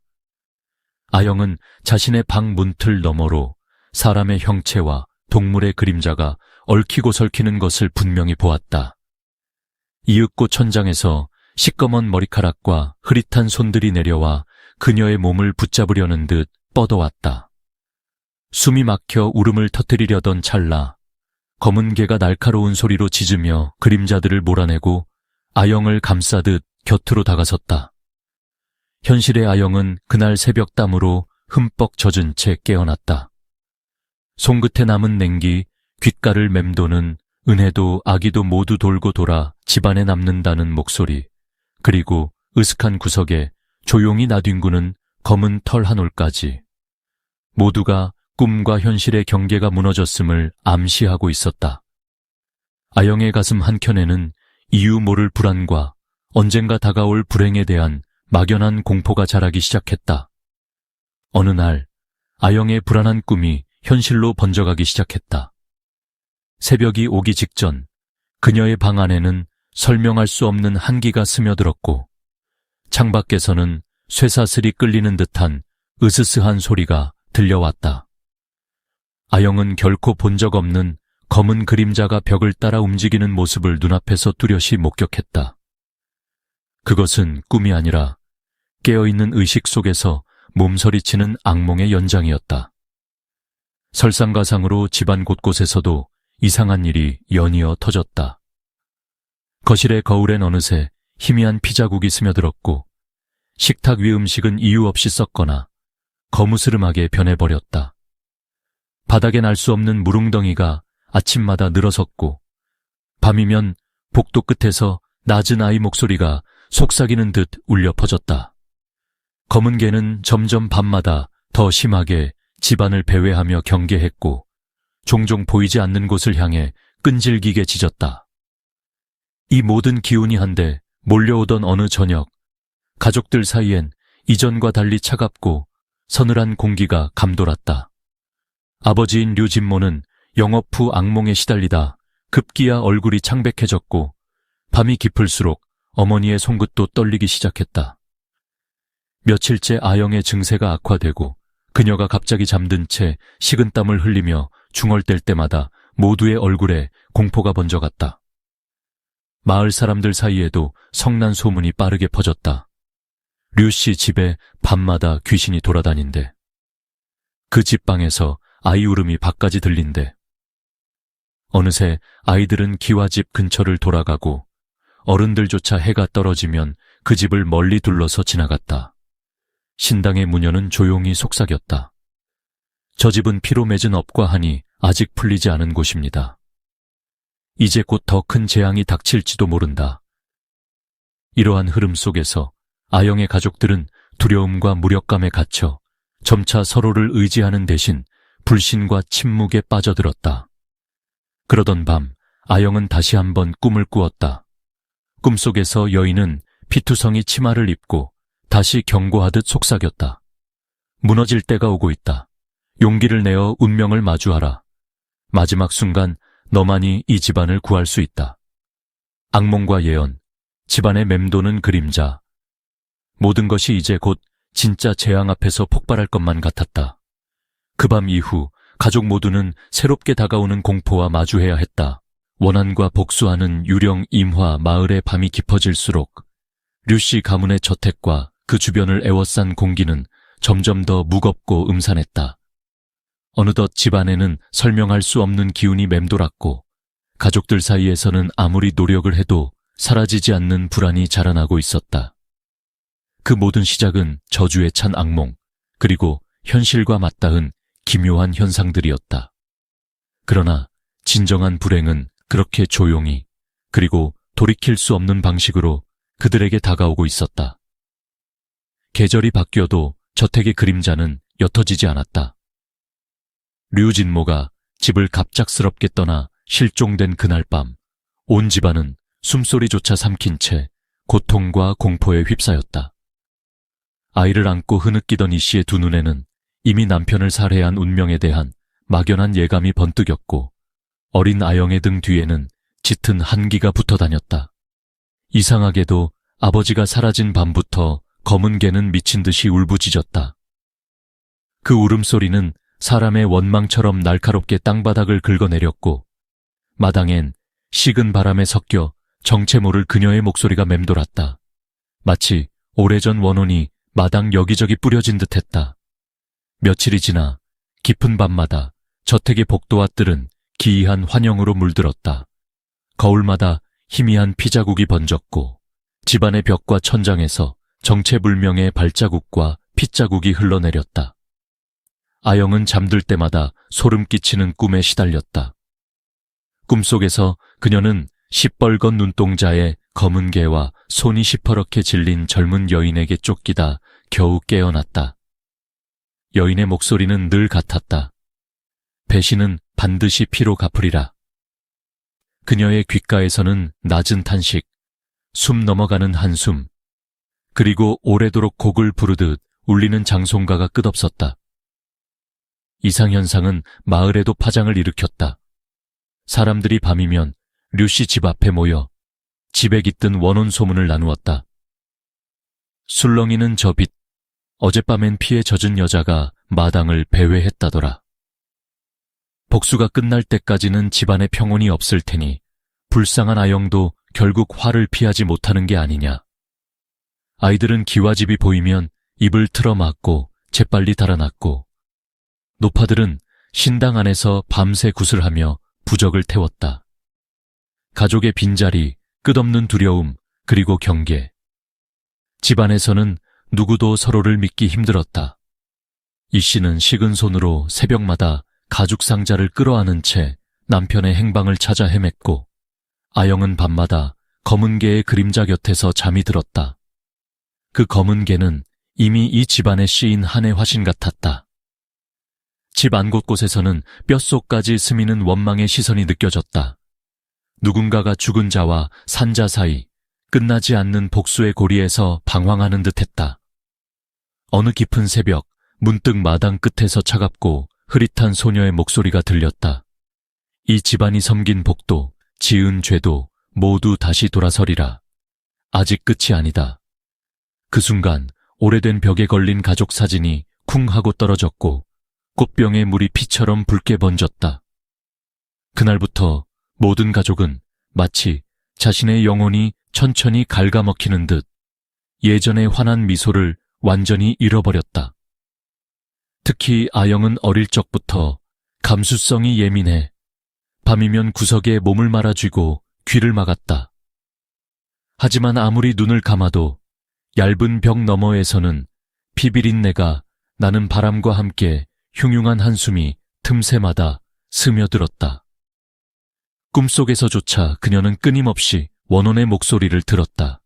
A: 아영은 자신의 방 문틀 너머로 사람의 형체와 동물의 그림자가 얽히고 설키는 것을 분명히 보았다. 이윽고 천장에서 시꺼먼 머리카락과 흐릿한 손들이 내려와 그녀의 몸을 붙잡으려는 듯 뻗어왔다. 숨이 막혀 울음을 터뜨리려던 찰나 검은 개가 날카로운 소리로 짖으며 그림자들을 몰아내고 아영을 감싸듯 곁으로 다가섰다. 현실의 아영은 그날 새벽 땀으로 흠뻑 젖은 채 깨어났다. 손끝에 남은 냉기, 귓가를 맴도는 은혜도 아기도 모두 돌고 돌아 집안에 남는다는 목소리, 그리고 으슥한 구석에 조용히 나뒹구는 검은 털 한 올까지 모두가 꿈과 현실의 경계가 무너졌음을 암시하고 있었다. 아영의 가슴 한켠에는 이유 모를 불안과 언젠가 다가올 불행에 대한 막연한 공포가 자라기 시작했다. 어느 날 아영의 불안한 꿈이 현실로 번져가기 시작했다. 새벽이 오기 직전 그녀의 방 안에는 설명할 수 없는 한기가 스며들었고 창밖에서는 쇠사슬이 끌리는 듯한 으스스한 소리가 들려왔다. 아영은 결코 본 적 없는 검은 그림자가 벽을 따라 움직이는 모습을 눈앞에서 뚜렷이 목격했다. 그것은 꿈이 아니라 깨어있는 의식 속에서 몸서리치는 악몽의 연장이었다. 설상가상으로 집안 곳곳에서도 이상한 일이 연이어 터졌다. 거실의 거울엔 어느새 희미한 피자국이 스며들었고 식탁 위 음식은 이유 없이 썩거나 거무스름하게 변해버렸다. 바닥에 날 수 없는 무릉덩이가 아침마다 늘어섰고 밤이면 복도 끝에서 낮은 아이 목소리가 속삭이는 듯 울려 퍼졌다. 검은 개는 점점 밤마다 더 심하게 집안을 배회하며 경계했고 종종 보이지 않는 곳을 향해 끈질기게 짖었다. 이 모든 기운이 한데 몰려오던 어느 저녁, 가족들 사이엔 이전과 달리 차갑고 서늘한 공기가 감돌았다. 아버지인 류진모는 영업 후 악몽에 시달리다 급기야 얼굴이 창백해졌고 밤이 깊을수록 어머니의 손끝도 떨리기 시작했다. 며칠째 아영의 증세가 악화되고 그녀가 갑자기 잠든 채 식은땀을 흘리며 중얼댈 때마다 모두의 얼굴에 공포가 번져갔다. 마을 사람들 사이에도 성난 소문이 빠르게 퍼졌다. 류씨 집에 밤마다 귀신이 돌아다닌대. 그 집 방에서 아이 울음이 밖까지 들린대. 어느새 아이들은 기와집 근처를 돌아가고 어른들조차 해가 떨어지면 그 집을 멀리 둘러서 지나갔다. 신당의 무녀는 조용히 속삭였다. 저 집은 피로 맺은 업과 한이 아직 풀리지 않은 곳입니다. 이제 곧 더 큰 재앙이 닥칠지도 모른다. 이러한 흐름 속에서 아영의 가족들은 두려움과 무력감에 갇혀 점차 서로를 의지하는 대신 불신과 침묵에 빠져들었다. 그러던 밤, 아영은 다시 한번 꿈을 꾸었다. 꿈속에서 여인은 피투성이 치마를 입고 다시 경고하듯 속삭였다. 무너질 때가 오고 있다. 용기를 내어 운명을 마주하라. 마지막 순간 너만이 이 집안을 구할 수 있다. 악몽과 예언, 집안에 맴도는 그림자. 모든 것이 이제 곧 진짜 재앙 앞에서 폭발할 것만 같았다. 그 밤 이후 가족 모두는 새롭게 다가오는 공포와 마주해야 했다. 원한과 복수하는 유령 임화 마을의 밤이 깊어질수록 류씨 가문의 저택과 그 주변을 에워싼 공기는 점점 더 무겁고 음산했다. 어느덧 집안에는 설명할 수 없는 기운이 맴돌았고 가족들 사이에서는 아무리 노력을 해도 사라지지 않는 불안이 자라나고 있었다. 그 모든 시작은 저주에 찬 악몽, 그리고 현실과 맞닿은 기묘한 현상들이었다. 그러나 진정한 불행은 그렇게 조용히, 그리고 돌이킬 수 없는 방식으로 그들에게 다가오고 있었다. 계절이 바뀌어도 저택의 그림자는 옅어지지 않았다. 류진모가 집을 갑작스럽게 떠나 실종된 그날 밤, 온 집안은 숨소리조차 삼킨 채 고통과 공포에 휩싸였다. 아이를 안고 흐느끼던 이 씨의 두 눈에는 이미 남편을 살해한 운명에 대한 막연한 예감이 번뜩였고 어린 아영의 등 뒤에는 짙은 한기가 붙어 다녔다. 이상하게도 아버지가 사라진 밤부터 검은 개는 미친 듯이 울부짖었다. 그 울음소리는 사람의 원망처럼 날카롭게 땅바닥을 긁어내렸고 마당엔 식은 바람에 섞여 정체 모를 그녀의 목소리가 맴돌았다. 마치 오래전 원혼이 마당 여기저기 뿌려진 듯했다. 며칠이 지나 깊은 밤마다 저택의 복도와 뜰은 기이한 환영으로 물들었다. 거울마다 희미한 피자국이 번졌고 집안의 벽과 천장에서 정체불명의 발자국과 핏자국이 흘러내렸다. 아영은 잠들 때마다 소름 끼치는 꿈에 시달렸다. 꿈속에서 그녀는 시뻘건 눈동자에 검은 개와 손이 시퍼렇게 질린 젊은 여인에게 쫓기다 겨우 깨어났다. 여인의 목소리는 늘 같았다. 배신은 반드시 피로 갚으리라. 그녀의 귓가에서는 낮은 탄식, 숨 넘어가는 한숨, 그리고 오래도록 곡을 부르듯 울리는 장송가가 끝없었다. 이상현상은 마을에도 파장을 일으켰다. 사람들이 밤이면 류씨 집 앞에 모여 집에 깃든 원혼 소문을 나누었다. 술렁이는 저 빛, 어젯밤엔 피에 젖은 여자가 마당을 배회했다더라. 복수가 끝날 때까지는 집안에 평온이 없을 테니 불쌍한 아영도 결국 화를 피하지 못하는 게 아니냐. 아이들은 기와집이 보이면 입을 틀어막고 재빨리 달아났고, 노파들은 신당 안에서 밤새 구슬하며 부적을 태웠다. 가족의 빈자리, 끝없는 두려움, 그리고 경계. 집안에서는 누구도 서로를 믿기 힘들었다. 이 씨는 식은 손으로 새벽마다 가죽 상자를 끌어안은 채 남편의 행방을 찾아 헤맸고, 아영은 밤마다 검은 개의 그림자 곁에서 잠이 들었다. 그 검은 개는 이미 이 집안에 씌인 한의 화신 같았다. 집 안 곳곳에서는 뼛속까지 스미는 원망의 시선이 느껴졌다. 누군가가 죽은 자와 산자 사이 끝나지 않는 복수의 고리에서 방황하는 듯했다. 어느 깊은 새벽 문득 마당 끝에서 차갑고 흐릿한 소녀의 목소리가 들렸다. 이 집안이 섬긴 복도, 지은 죄도 모두 다시 돌아서리라. 아직 끝이 아니다. 그 순간 오래된 벽에 걸린 가족 사진이 쿵 하고 떨어졌고 꽃병의 물이 피처럼 붉게 번졌다. 그날부터 모든 가족은 마치 자신의 영혼이 천천히 갉아먹히는 듯 예전의 환한 미소를 완전히 잃어버렸다. 특히 아영은 어릴 적부터 감수성이 예민해 밤이면 구석에 몸을 말아쥐고 귀를 막았다. 하지만 아무리 눈을 감아도 얇은 벽 너머에서는 피비린내가 나는 바람과 함께 흉흉한 한숨이 틈새마다 스며들었다. 꿈속에서조차 그녀는 끊임없이 원혼의 목소리를 들었다.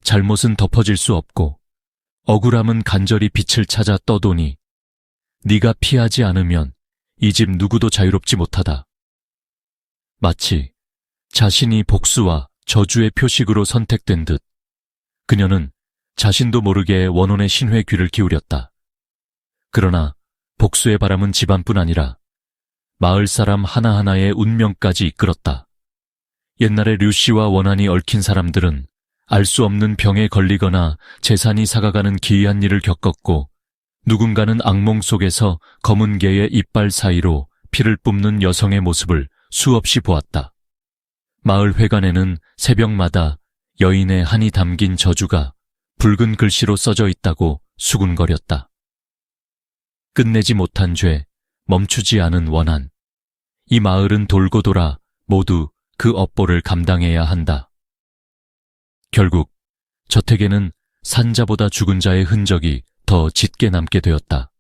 A: 잘못은 덮어질 수 없고 억울함은 간절히 빛을 찾아 떠도니 네가 피하지 않으면 이 집 누구도 자유롭지 못하다. 마치 자신이 복수와 저주의 표식으로 선택된 듯 그녀는 자신도 모르게 원혼의 신회 귀를 기울였다. 그러나 복수의 바람은 집안뿐 아니라 마을 사람 하나하나의 운명까지 이끌었다. 옛날에 류씨와 원한이 얽힌 사람들은 알 수 없는 병에 걸리거나 재산이 사가가는 기이한 일을 겪었고, 누군가는 악몽 속에서 검은 개의 이빨 사이로 피를 뿜는 여성의 모습을 수없이 보았다. 마을 회관에는 새벽마다 여인의 한이 담긴 저주가 붉은 글씨로 써져 있다고 수군거렸다. 끝내지 못한 죄, 멈추지 않은 원한. 이 마을은 돌고 돌아 모두 그 업보를 감당해야 한다. 결국 저택에는 산자보다 죽은 자의 흔적이 더 짙게 남게 되었다.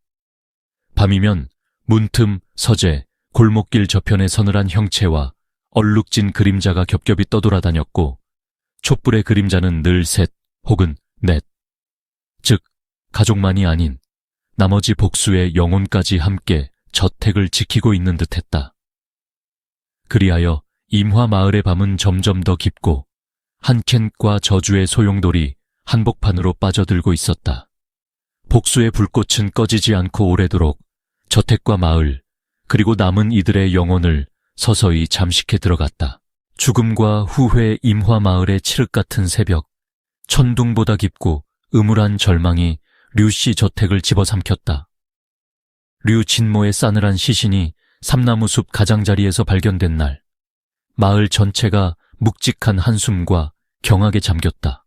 A: 밤이면 문틈, 서재, 골목길 저편에 서늘한 형체와 얼룩진 그림자가 겹겹이 떠돌아다녔고, 촛불의 그림자는 늘 셋 혹은 넷, 즉 가족만이 아닌 나머지 복수의 영혼까지 함께 저택을 지키고 있는 듯했다. 그리하여 임화 마을의 밤은 점점 더 깊고 한 캔과 저주의 소용돌이 한복판으로 빠져들고 있었다. 복수의 불꽃은 꺼지지 않고 오래도록 저택과 마을, 그리고 남은 이들의 영혼을 서서히 잠식해 들어갔다. 죽음과 후회 임화 마을의 칠흑 같은 새벽, 천둥보다 깊고 음울한 절망이 류씨 저택을 집어삼켰다. 류 진모의 싸늘한 시신이 삼나무숲 가장자리에서 발견된 날, 마을 전체가 묵직한 한숨과 경악에 잠겼다.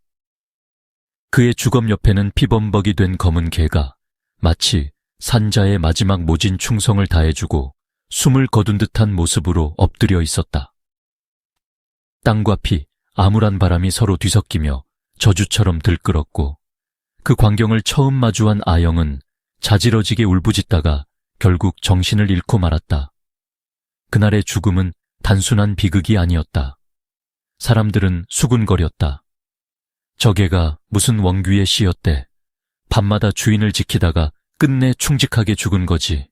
A: 그의 주검 옆에는 피범벅이 된 검은 개가 마치 산자의 마지막 모진 충성을 다해주고 숨을 거둔 듯한 모습으로 엎드려 있었다. 땅과 피, 암울한 바람이 서로 뒤섞이며 저주처럼 들끓었고, 그 광경을 처음 마주한 아영은 자지러지게 울부짖다가 결국 정신을 잃고 말았다. 그날의 죽음은 단순한 비극이 아니었다. 사람들은 수군거렸다. 저 개가 무슨 원귀의 씨였대. 밤마다 주인을 지키다가 끝내 충직하게 죽은 거지.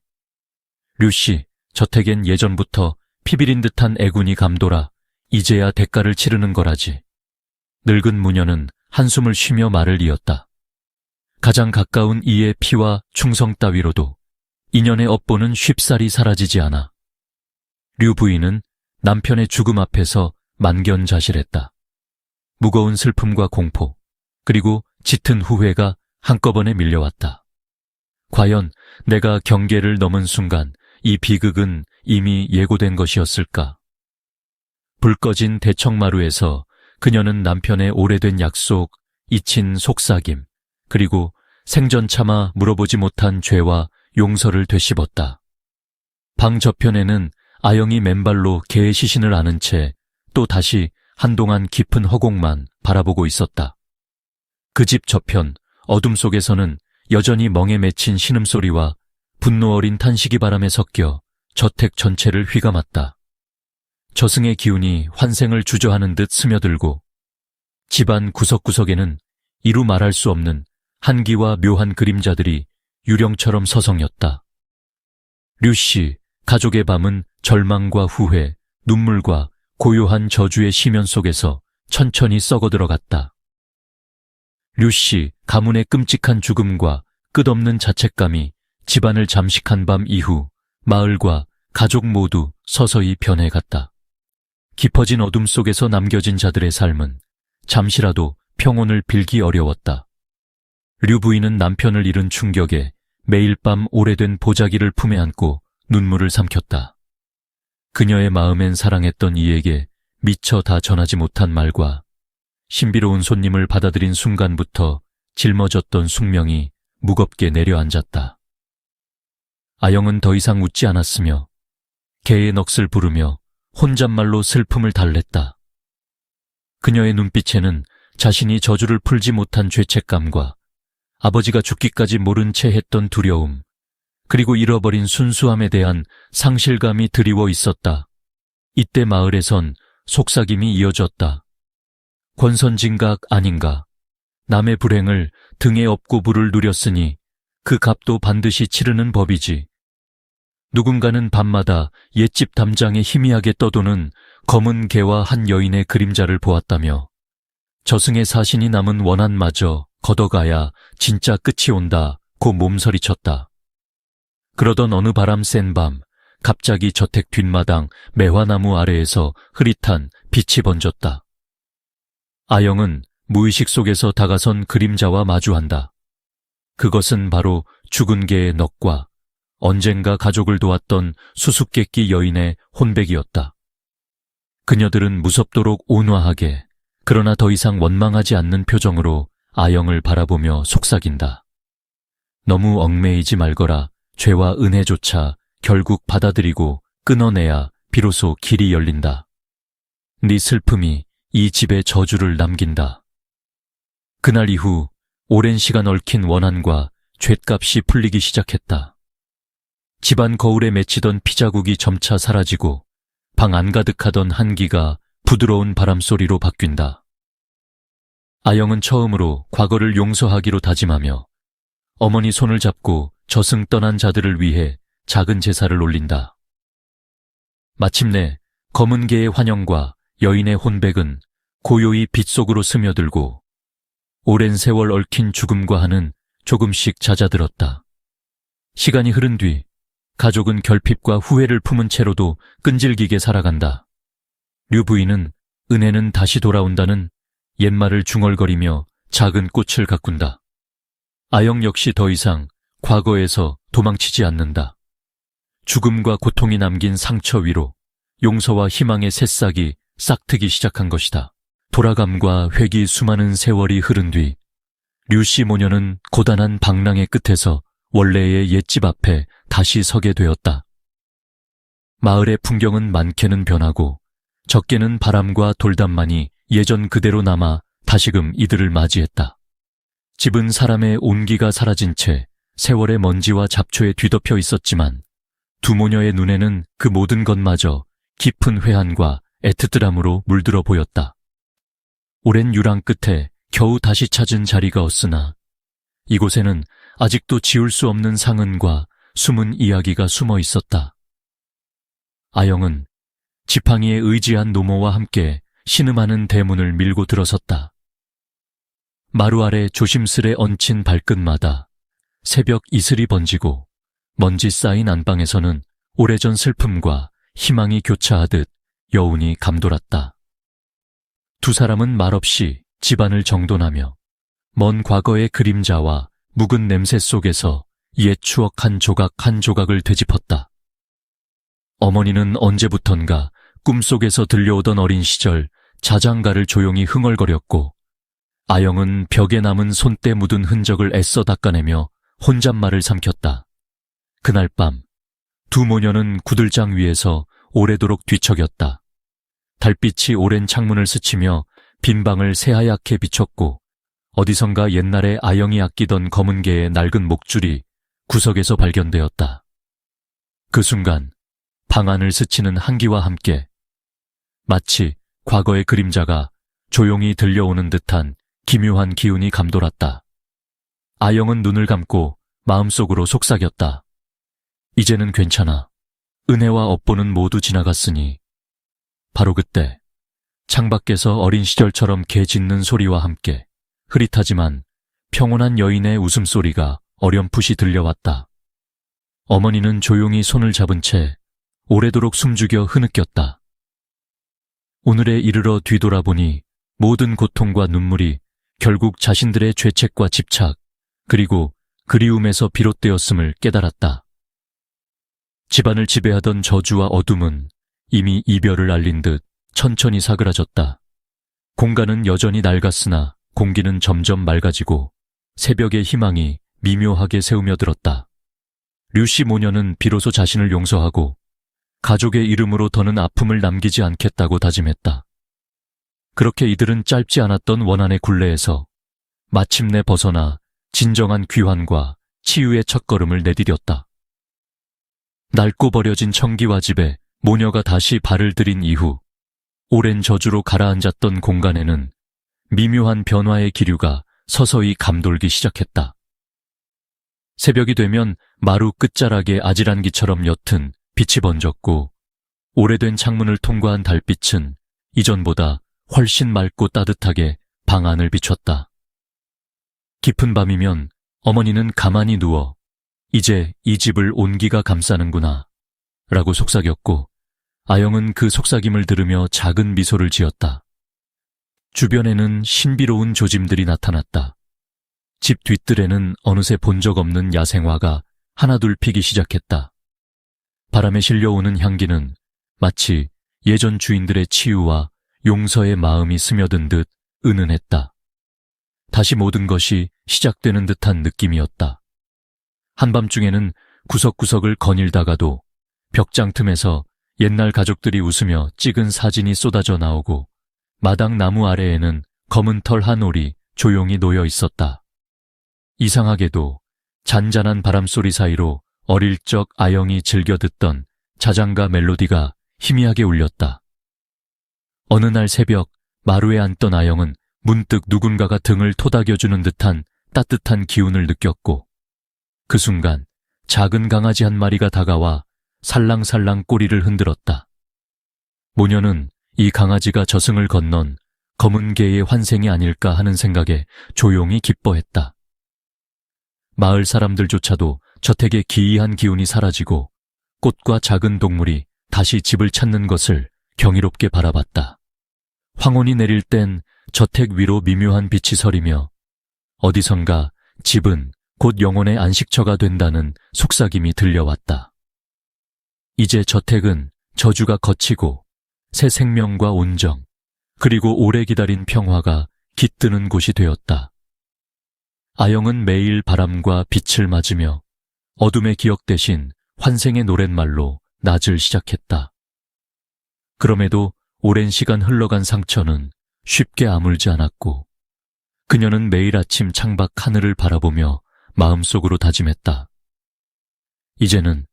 A: 류씨, 저택엔 예전부터 피비린 듯한 애군이 감돌아 이제야 대가를 치르는 거라지. 늙은 무녀는 한숨을 쉬며 말을 이었다. 가장 가까운 이의 피와 충성 따위로도 인연의 업보는 쉽사리 사라지지 않아. 류 부인은 남편의 죽음 앞에서 만견자실했다. 무거운 슬픔과 공포, 그리고 짙은 후회가 한꺼번에 밀려왔다. 과연 내가 경계를 넘은 순간 이 비극은 이미 예고된 것이었을까? 불 꺼진 대청마루에서 그녀는 남편의 오래된 약속, 잊힌 속삭임, 그리고 생전 차마 물어보지 못한 죄와 용서를 되씹었다. 방 저편에는 아영이 맨발로 개의 시신을 안은 채 또 다시 한동안 깊은 허공만 바라보고 있었다. 그 집 저편 어둠 속에서는 여전히 멍에 맺힌 신음소리와 분노 어린 탄식이 바람에 섞여 저택 전체를 휘감았다. 저승의 기운이 환생을 주저하는 듯 스며들고 집안 구석구석에는 이루 말할 수 없는 한기와 묘한 그림자들이 유령처럼 서성였다. 류씨, 가족의 밤은 절망과 후회, 눈물과 고요한 저주의 심연 속에서 천천히 썩어들어갔다. 류씨, 가문의 끔찍한 죽음과 끝없는 자책감이 집안을 잠식한 밤 이후 마을과 가족 모두 서서히 변해갔다. 깊어진 어둠 속에서 남겨진 자들의 삶은 잠시라도 평온을 빌기 어려웠다. 류 부인은 남편을 잃은 충격에 매일 밤 오래된 보자기를 품에 안고 눈물을 삼켰다. 그녀의 마음엔 사랑했던 이에게 미처 다 전하지 못한 말과 신비로운 손님을 받아들인 순간부터 짊어졌던 숙명이 무겁게 내려앉았다. 아영은 더 이상 웃지 않았으며 개의 넋을 부르며 혼잣말로 슬픔을 달랬다. 그녀의 눈빛에는 자신이 저주를 풀지 못한 죄책감과 아버지가 죽기까지 모른 채 했던 두려움, 그리고 잃어버린 순수함에 대한 상실감이 드리워 있었다. 이때 마을에선 속삭임이 이어졌다. 권선징각 아닌가. 남의 불행을 등에 업고 부를 누렸으니 그 값도 반드시 치르는 법이지. 누군가는 밤마다 옛집 담장에 희미하게 떠도는 검은 개와 한 여인의 그림자를 보았다며 저승의 사신이 남은 원한마저 걷어가야 진짜 끝이 온다고 몸서리쳤다. 그러던 어느 바람 센 밤 갑자기 저택 뒷마당 매화나무 아래에서 흐릿한 빛이 번졌다. 아영은 무의식 속에서 다가선 그림자와 마주한다. 그것은 바로 죽은 개의 넋과 언젠가 가족을 도왔던 수수께끼 여인의 혼백이었다. 그녀들은 무섭도록 온화하게, 그러나 더 이상 원망하지 않는 표정으로 아영을 바라보며 속삭인다. 너무 얽매이지 말거라. 죄와 은혜조차 결국 받아들이고 끊어내야 비로소 길이 열린다. 네 슬픔이 이 집에 저주를 남긴다. 그날 이후 오랜 시간 얽힌 원한과 죗값이 풀리기 시작했다. 집안 거울에 맺히던 피자국이 점차 사라지고 방 안가득하던 한기가 부드러운 바람소리로 바뀐다. 아영은 처음으로 과거를 용서하기로 다짐하며 어머니 손을 잡고 저승 떠난 자들을 위해 작은 제사를 올린다. 마침내 검은 개의 환영과 여인의 혼백은 고요히 빛 속으로 스며들고 오랜 세월 얽힌 죽음과 한은 조금씩 잦아들었다. 시간이 흐른 뒤 가족은 결핍과 후회를 품은 채로도 끈질기게 살아간다. 류 부인은 은혜는 다시 돌아온다는 옛말을 중얼거리며 작은 꽃을 가꾼다. 아영 역시 더 이상 과거에서 도망치지 않는다. 죽음과 고통이 남긴 상처 위로 용서와 희망의 새싹이 싹트기 시작한 것이다. 돌아감과 회기 수많은 세월이 흐른 뒤 류씨 모녀는 고단한 방랑의 끝에서 원래의 옛집 앞에 다시 서게 되었다. 마을의 풍경은 많게는 변하고 적게는 바람과 돌담만이 예전 그대로 남아 다시금 이들을 맞이했다. 집은 사람의 온기가 사라진 채 세월의 먼지와 잡초에 뒤덮여 있었지만 두 모녀의 눈에는 그 모든 것마저 깊은 회한과 애틋함으로 물들어 보였다. 오랜 유랑 끝에 겨우 다시 찾은 자리가 없으나 이곳에는 아직도 지울 수 없는 상흔과 숨은 이야기가 숨어 있었다. 아영은 지팡이에 의지한 노모와 함께 신음하는 대문을 밀고 들어섰다. 마루 아래 조심스레 얹힌 발끝마다 새벽 이슬이 번지고 먼지 쌓인 안방에서는 오래전 슬픔과 희망이 교차하듯 여운이 감돌았다. 두 사람은 말없이 집안을 정돈하며 먼 과거의 그림자와 묵은 냄새 속에서 옛 추억 한 조각 한 조각을 되짚었다. 어머니는 언제부턴가 꿈속에서 들려오던 어린 시절 자장가를 조용히 흥얼거렸고 아영은 벽에 남은 손때 묻은 흔적을 애써 닦아내며 혼잣말을 삼켰다. 그날 밤 두 모녀는 구들장 위에서 오래도록 뒤척였다. 달빛이 오랜 창문을 스치며 빈 방을 새하얗게 비췄고 어디선가 옛날에 아영이 아끼던 검은 개의 낡은 목줄이 구석에서 발견되었다. 그 순간 방 안을 스치는 한기와 함께 마치 과거의 그림자가 조용히 들려오는 듯한 기묘한 기운이 감돌았다. 아영은 눈을 감고 마음속으로 속삭였다. 이제는 괜찮아. 은혜와 업보는 모두 지나갔으니. 바로 그때 창밖에서 어린 시절처럼 개 짖는 소리와 함께 흐릿하지만 평온한 여인의 웃음소리가 어렴풋이 들려왔다. 어머니는 조용히 손을 잡은 채 오래도록 숨죽여 흐느꼈다. 오늘에 이르러 뒤돌아보니 모든 고통과 눈물이 결국 자신들의 죄책과 집착 그리고 그리움에서 비롯되었음을 깨달았다. 집안을 지배하던 저주와 어둠은 이미 이별을 알린 듯 천천히 사그라졌다. 공간은 여전히 낡았으나 공기는 점점 맑아지고 새벽의 희망이 미묘하게 새우며 들었다. 류씨 모녀는 비로소 자신을 용서하고 가족의 이름으로 더는 아픔을 남기지 않겠다고 다짐했다. 그렇게 이들은 짧지 않았던 원한의 굴레에서 마침내 벗어나 진정한 귀환과 치유의 첫걸음을 내디뎠다. 낡고 버려진 청기와 집에 모녀가 다시 발을 들인 이후 오랜 저주로 가라앉았던 공간에는 미묘한 변화의 기류가 서서히 감돌기 시작했다. 새벽이 되면 마루 끝자락에 아지란기처럼 옅은 빛이 번졌고 오래된 창문을 통과한 달빛은 이전보다 훨씬 맑고 따뜻하게 방 안을 비췄다. 깊은 밤이면 어머니는 가만히 누워 이제 이 집을 온기가 감싸는구나 라고 속삭였고 아영은 그 속삭임을 들으며 작은 미소를 지었다. 주변에는 신비로운 조짐들이 나타났다. 집 뒤뜰에는 어느새 본 적 없는 야생화가 하나둘 피기 시작했다. 바람에 실려오는 향기는 마치 예전 주인들의 치유와 용서의 마음이 스며든 듯 은은했다. 다시 모든 것이 시작되는 듯한 느낌이었다. 한밤중에는 구석구석을 거닐다가도 벽장 틈에서 옛날 가족들이 웃으며 찍은 사진이 쏟아져 나오고 마당 나무 아래에는 검은 털 한 올이 조용히 놓여 있었다. 이상하게도 잔잔한 바람소리 사이로 어릴 적 아영이 즐겨 듣던 자장가 멜로디가 희미하게 울렸다. 어느 날 새벽 마루에 앉던 아영은 문득 누군가가 등을 토닥여주는 듯한 따뜻한 기운을 느꼈고 그 순간 작은 강아지 한 마리가 다가와 살랑살랑 꼬리를 흔들었다. 모녀는 이 강아지가 저승을 건넌 검은 개의 환생이 아닐까 하는 생각에 조용히 기뻐했다. 마을 사람들조차도 저택의 기이한 기운이 사라지고 꽃과 작은 동물이 다시 집을 찾는 것을 경이롭게 바라봤다. 황혼이 내릴 땐 저택 위로 미묘한 빛이 서리며 어디선가 집은 곧 영혼의 안식처가 된다는 속삭임이 들려왔다. 이제 저택은 저주가 걷히고 새 생명과 온정, 그리고 오래 기다린 평화가 깃드는 곳이 되었다. 아영은 매일 바람과 빛을 맞으며 어둠의 기억 대신 환생의 노랫말로 낮을 시작했다. 그럼에도 오랜 시간 흘러간 상처는 쉽게 아물지 않았고 그녀는 매일 아침 창밖 하늘을 바라보며 마음속으로 다짐했다. 이제는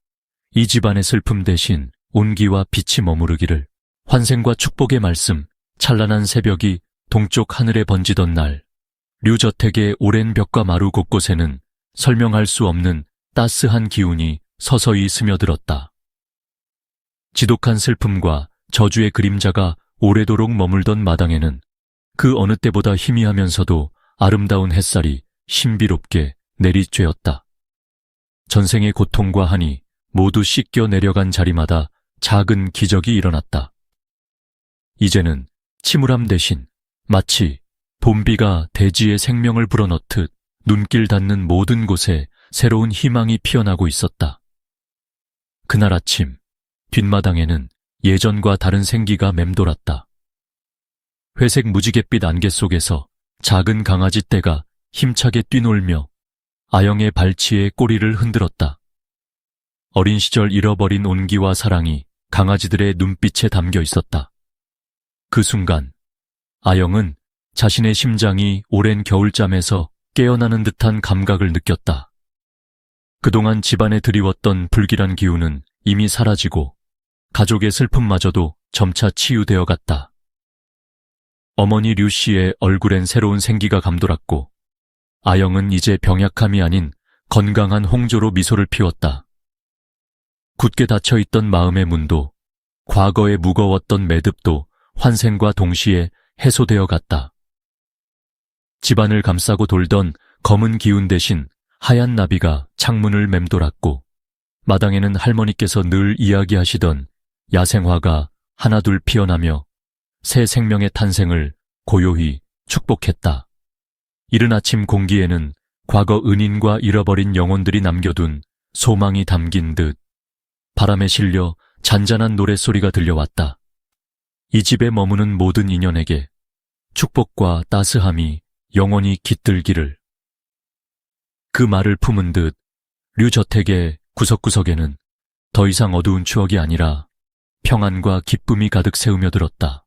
A: 이 집안의 슬픔 대신 온기와 빛이 머무르기를. 환생과 축복의 말씀, 찬란한 새벽이 동쪽 하늘에 번지던 날, 류저택의 오랜 벽과 마루 곳곳에는 설명할 수 없는 따스한 기운이 서서히 스며들었다. 지독한 슬픔과 저주의 그림자가 오래도록 머물던 마당에는 그 어느 때보다 희미하면서도 아름다운 햇살이 신비롭게 내리쬐었다. 전생의 고통과 한이 모두 씻겨 내려간 자리마다 작은 기적이 일어났다. 이제는 침울함 대신 마치 봄비가 대지에 생명을 불어넣듯 눈길 닿는 모든 곳에 새로운 희망이 피어나고 있었다. 그날 아침 뒷마당에는 예전과 다른 생기가 맴돌았다. 회색 무지갯빛 안개 속에서 작은 강아지 떼가 힘차게 뛰놀며 아영의 발치에 꼬리를 흔들었다. 어린 시절 잃어버린 온기와 사랑이 강아지들의 눈빛에 담겨 있었다. 그 순간 아영은 자신의 심장이 오랜 겨울잠에서 깨어나는 듯한 감각을 느꼈다. 그동안 집안에 드리웠던 불길한 기운은 이미 사라지고 가족의 슬픔마저도 점차 치유되어 갔다. 어머니 류 씨의 얼굴엔 새로운 생기가 감돌았고 아영은 이제 병약함이 아닌 건강한 홍조로 미소를 피웠다. 굳게 닫혀있던 마음의 문도 과거에 무거웠던 매듭도 환생과 동시에 해소되어 갔다. 집안을 감싸고 돌던 검은 기운 대신 하얀 나비가 창문을 맴돌았고 마당에는 할머니께서 늘 이야기하시던 야생화가 하나둘 피어나며 새 생명의 탄생을 고요히 축복했다. 이른 아침 공기에는 과거 은인과 잃어버린 영혼들이 남겨둔 소망이 담긴 듯 바람에 실려 잔잔한 노랫소리가 들려왔다. 이 집에 머무는 모든 인연에게 축복과 따스함이 영원히 깃들기를. 그 말을 품은 듯 류 저택의 구석구석에는 더 이상 어두운 추억이 아니라 평안과 기쁨이 가득 새우며 들었다.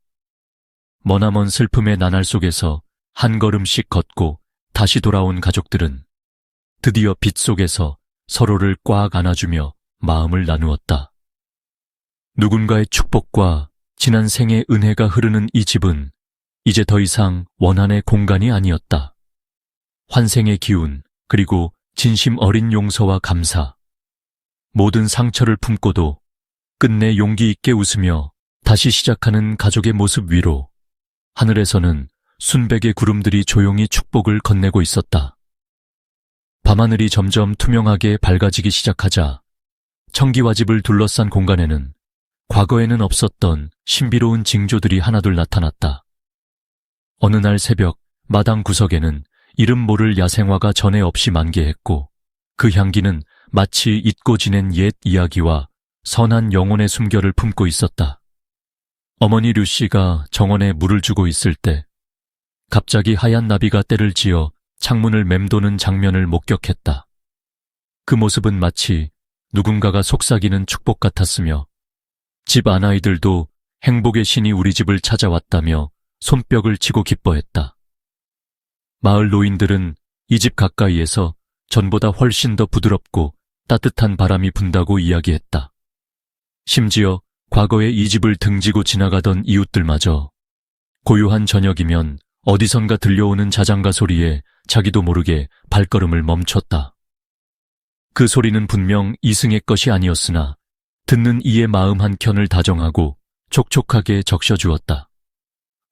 A: 머나먼 슬픔의 나날 속에서 한 걸음씩 걷고 다시 돌아온 가족들은 드디어 빛 속에서 서로를 꽉 안아주며 마음을 나누었다. 누군가의 축복과 지난 생의 은혜가 흐르는 이 집은 이제 더 이상 원한의 공간이 아니었다. 환생의 기운, 그리고 진심 어린 용서와 감사. 모든 상처를 품고도 끝내 용기 있게 웃으며 다시 시작하는 가족의 모습 위로 하늘에서는 순백의 구름들이 조용히 축복을 건네고 있었다. 밤하늘이 점점 투명하게 밝아지기 시작하자 청기와 집을 둘러싼 공간에는 과거에는 없었던 신비로운 징조들이 하나둘 나타났다. 어느 날 새벽 마당 구석에는 이름 모를 야생화가 전에 없이 만개했고 그 향기는 마치 잊고 지낸 옛 이야기와 선한 영혼의 숨결을 품고 있었다. 어머니 류 씨가 정원에 물을 주고 있을 때 갑자기 하얀 나비가 떼를 지어 창문을 맴도는 장면을 목격했다. 그 모습은 마치 누군가가 속삭이는 축복 같았으며 집 안아이들도 행복의 신이 우리 집을 찾아왔다며 손뼉을 치고 기뻐했다. 마을 노인들은 이 집 가까이에서 전보다 훨씬 더 부드럽고 따뜻한 바람이 분다고 이야기했다. 심지어 과거에 이 집을 등지고 지나가던 이웃들마저 고요한 저녁이면 어디선가 들려오는 자장가 소리에 자기도 모르게 발걸음을 멈췄다. 그 소리는 분명 이승의 것이 아니었으나 듣는 이의 마음 한켠을 다정하고 촉촉하게 적셔주었다.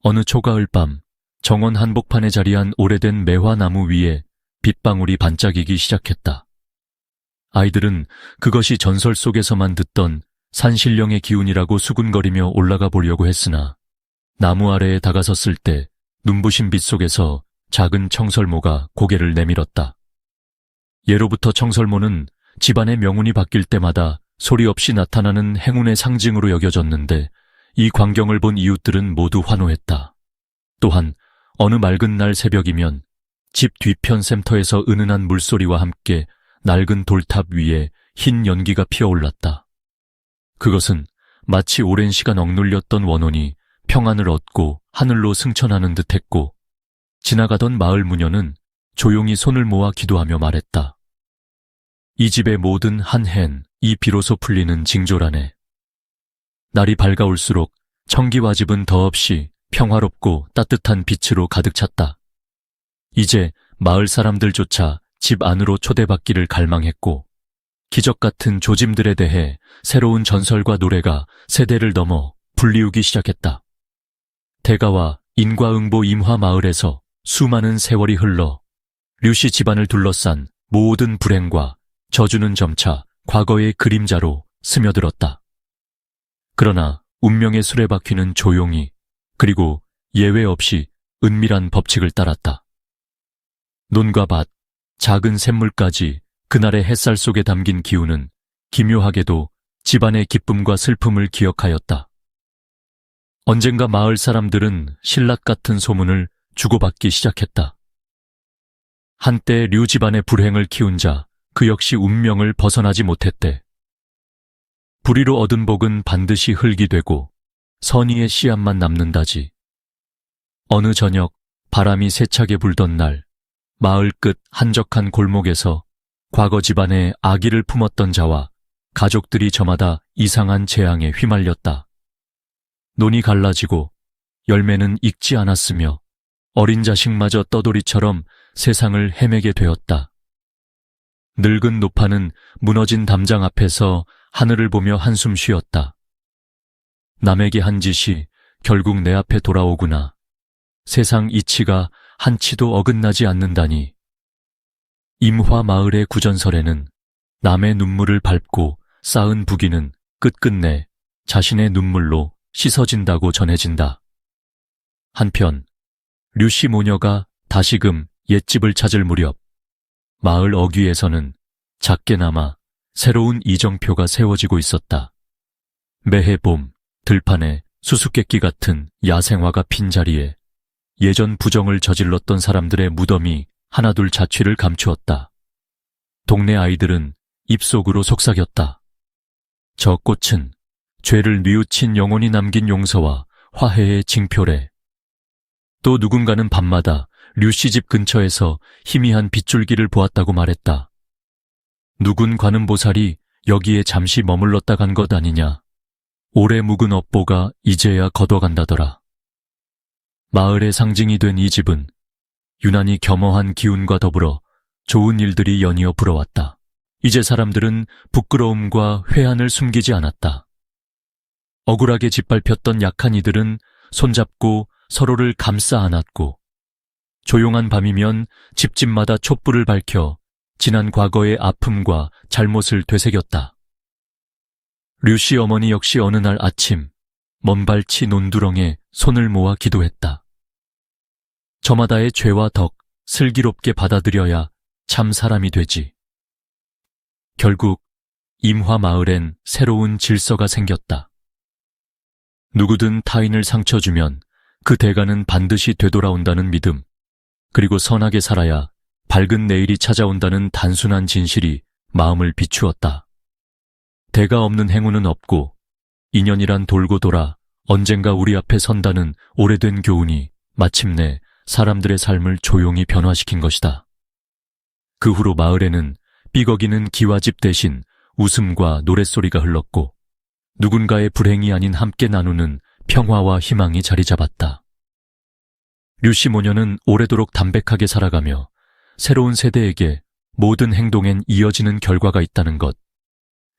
A: 어느 초가을 밤 정원 한복판에 자리한 오래된 매화나무 위에 빗방울이 반짝이기 시작했다. 아이들은 그것이 전설 속에서만 듣던 산신령의 기운이라고 수군거리며 올라가 보려고 했으나 나무 아래에 다가섰을 때 눈부신 빛 속에서 작은 청설모가 고개를 내밀었다. 예로부터 청설모는 집안의 명운이 바뀔 때마다 소리 없이 나타나는 행운의 상징으로 여겨졌는데 이 광경을 본 이웃들은 모두 환호했다. 또한 어느 맑은 날 새벽이면 집 뒤편 샘터에서 은은한 물소리와 함께 낡은 돌탑 위에 흰 연기가 피어올랐다. 그것은 마치 오랜 시간 억눌렸던 원혼이 평안을 얻고 하늘로 승천하는 듯했고 지나가던 마을 무녀는 조용히 손을 모아 기도하며 말했다. 이 집의 모든 한해는 이 비로소 풀리는 징조라네. 날이 밝아올수록 청기와 집은 더없이 평화롭고 따뜻한 빛으로 가득 찼다. 이제 마을 사람들조차 집 안으로 초대받기를 갈망했고 기적 같은 조짐들에 대해 새로운 전설과 노래가 세대를 넘어 불리우기 시작했다. 대가와 인과응보 임화 마을에서 수많은 세월이 흘러 류씨 집안을 둘러싼 모든 불행과 저주는 점차 과거의 그림자로 스며들었다. 그러나 운명의 수레바퀴는 조용히 그리고 예외 없이 은밀한 법칙을 따랐다. 논과 밭, 작은 샘물까지 그날의 햇살 속에 담긴 기운은 기묘하게도 집안의 기쁨과 슬픔을 기억하였다. 언젠가 마을 사람들은 신락 같은 소문을 주고받기 시작했다. 한때 류 집안의 불행을 키운 자, 그 역시 운명을 벗어나지 못했대. 불의로 얻은 복은 반드시 흙이 되고 선의의 씨앗만 남는다지. 어느 저녁 바람이 세차게 불던 날, 마을 끝 한적한 골목에서 과거 집안에 아기를 품었던 자와 가족들이 저마다 이상한 재앙에 휘말렸다. 논이 갈라지고 열매는 익지 않았으며 어린 자식마저 떠돌이처럼 세상을 헤매게 되었다. 늙은 노파는 무너진 담장 앞에서 하늘을 보며 한숨 쉬었다. 남에게 한 짓이 결국 내 앞에 돌아오구나. 세상 이치가 한치도 어긋나지 않는다니. 임화 마을의 구전설에는 남의 눈물을 밟고 쌓은 부귀는 끝끝내 자신의 눈물로 씻어진다고 전해진다. 한편 류씨 모녀가 다시금 옛집을 찾을 무렵 마을 어귀에서는 작게나마 새로운 이정표가 세워지고 있었다. 매해 봄 들판에 수수께끼 같은 야생화가 핀 자리에 예전 부정을 저질렀던 사람들의 무덤이 하나둘 자취를 감추었다. 동네 아이들은 입속으로 속삭였다. 저 꽃은 죄를 뉘우친 영혼이 남긴 용서와 화해의 징표래. 또 누군가는 밤마다 류씨 집 근처에서 희미한 빗줄기를 보았다고 말했다. 누군 관음보살이 여기에 잠시 머물렀다 간 것 아니냐. 오래 묵은 업보가 이제야 걷어간다더라. 마을의 상징이 된 이 집은 유난히 겸허한 기운과 더불어 좋은 일들이 연이어 불어왔다. 이제 사람들은 부끄러움과 회한을 숨기지 않았다. 억울하게 짓밟혔던 약한 이들은 손잡고 서로를 감싸 안았고, 조용한 밤이면 집집마다 촛불을 밝혀 지난 과거의 아픔과 잘못을 되새겼다. 류씨 어머니 역시 어느 날 아침 먼발치 논두렁에 손을 모아 기도했다. 저마다의 죄와 덕 슬기롭게 받아들여야 참 사람이 되지. 결국 임화 마을엔 새로운 질서가 생겼다. 누구든 타인을 상처 주면 그 대가는 반드시 되돌아온다는 믿음, 그리고 선하게 살아야 밝은 내일이 찾아온다는 단순한 진실이 마음을 비추었다. 대가 없는 행운은 없고 인연이란 돌고 돌아 언젠가 우리 앞에 선다는 오래된 교훈이 마침내 사람들의 삶을 조용히 변화시킨 것이다. 그 후로 마을에는 삐걱이는 기와집 대신 웃음과 노랫소리가 흘렀고, 누군가의 불행이 아닌 함께 나누는 평화와 희망이 자리 잡았다. 류씨 모녀는 오래도록 담백하게 살아가며 새로운 세대에게 모든 행동엔 이어지는 결과가 있다는 것,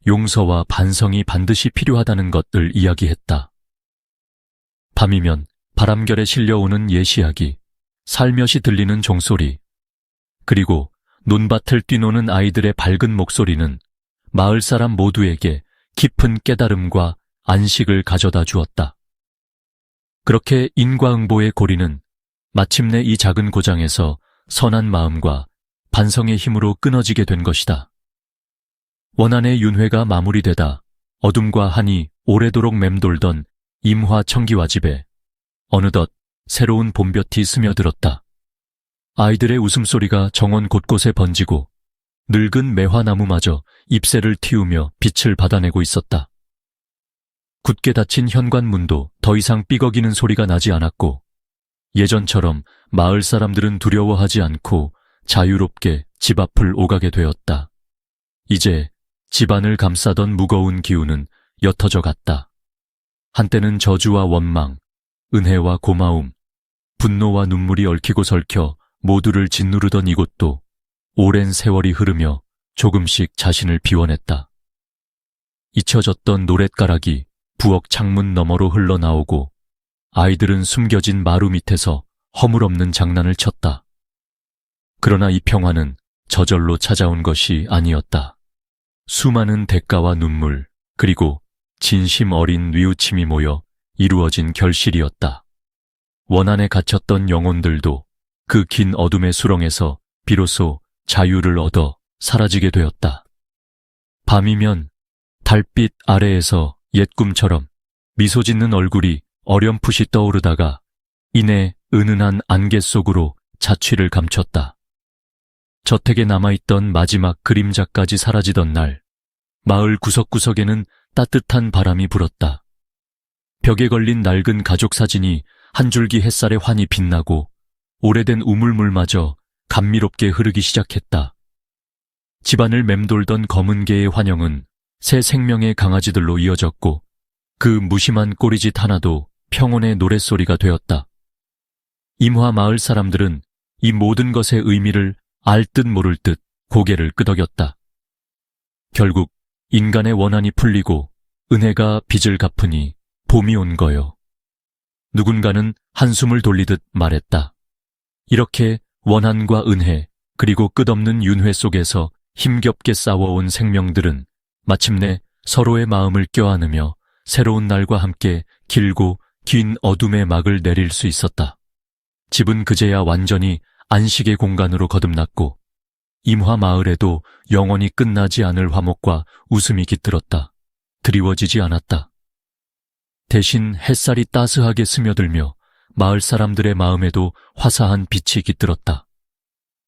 A: 용서와 반성이 반드시 필요하다는 것을 이야기했다. 밤이면 바람결에 실려오는 예시하기, 살며시 들리는 종소리, 그리고 논밭을 뛰노는 아이들의 밝은 목소리는 마을 사람 모두에게 깊은 깨달음과 안식을 가져다 주었다. 그렇게 인과응보의 고리는 마침내 이 작은 고장에서 선한 마음과 반성의 힘으로 끊어지게 된 것이다. 원한의 윤회가 마무리되다 어둠과 한이 오래도록 맴돌던 임화 청기와 집에 어느덧 새로운 봄볕이 스며들었다. 아이들의 웃음소리가 정원 곳곳에 번지고 늙은 매화나무마저 잎새를 틔우며 빛을 받아내고 있었다. 굳게 닫힌 현관문도 더 이상 삐걱이는 소리가 나지 않았고, 예전처럼 마을 사람들은 두려워하지 않고 자유롭게 집 앞을 오가게 되었다. 이제 집안을 감싸던 무거운 기운은 옅어져 갔다. 한때는 저주와 원망, 은혜와 고마움, 분노와 눈물이 얽히고 설켜 모두를 짓누르던 이곳도 오랜 세월이 흐르며 조금씩 자신을 비워냈다. 잊혀졌던 노랫가락이 부엌 창문 너머로 흘러나오고, 아이들은 숨겨진 마루 밑에서 허물없는 장난을 쳤다. 그러나 이 평화는 저절로 찾아온 것이 아니었다. 수많은 대가와 눈물, 그리고 진심 어린 뉘우침이 모여 이루어진 결실이었다. 원한에 갇혔던 영혼들도 그 긴 어둠의 수렁에서 비로소 자유를 얻어 사라지게 되었다. 밤이면 달빛 아래에서 옛 꿈처럼 미소 짓는 얼굴이 어렴풋이 떠오르다가 이내 은은한 안개 속으로 자취를 감췄다. 저택에 남아있던 마지막 그림자까지 사라지던 날, 마을 구석구석에는 따뜻한 바람이 불었다. 벽에 걸린 낡은 가족 사진이 한 줄기 햇살에 환히 빛나고 오래된 우물물마저 감미롭게 흐르기 시작했다. 집안을 맴돌던 검은 개의 환영은 새 생명의 강아지들로 이어졌고 그 무심한 꼬리짓 하나도 평온의 노랫소리가 되었다. 임화 마을 사람들은 이 모든 것의 의미를 알 듯 모를 듯 고개를 끄덕였다. 결국 인간의 원한이 풀리고 은혜가 빚을 갚으니 봄이 온 거요. 누군가는 한숨을 돌리듯 말했다. 이렇게 원한과 은혜 그리고 끝없는 윤회 속에서 힘겹게 싸워온 생명들은 마침내 서로의 마음을 껴안으며 새로운 날과 함께 길고 긴 어둠의 막을 내릴 수 있었다. 집은 그제야 완전히 안식의 공간으로 거듭났고 임화 마을에도 영원히 끝나지 않을 화목과 웃음이 깃들었다. 드리워지지 않았다. 대신 햇살이 따스하게 스며들며 마을 사람들의 마음에도 화사한 빛이 깃들었다.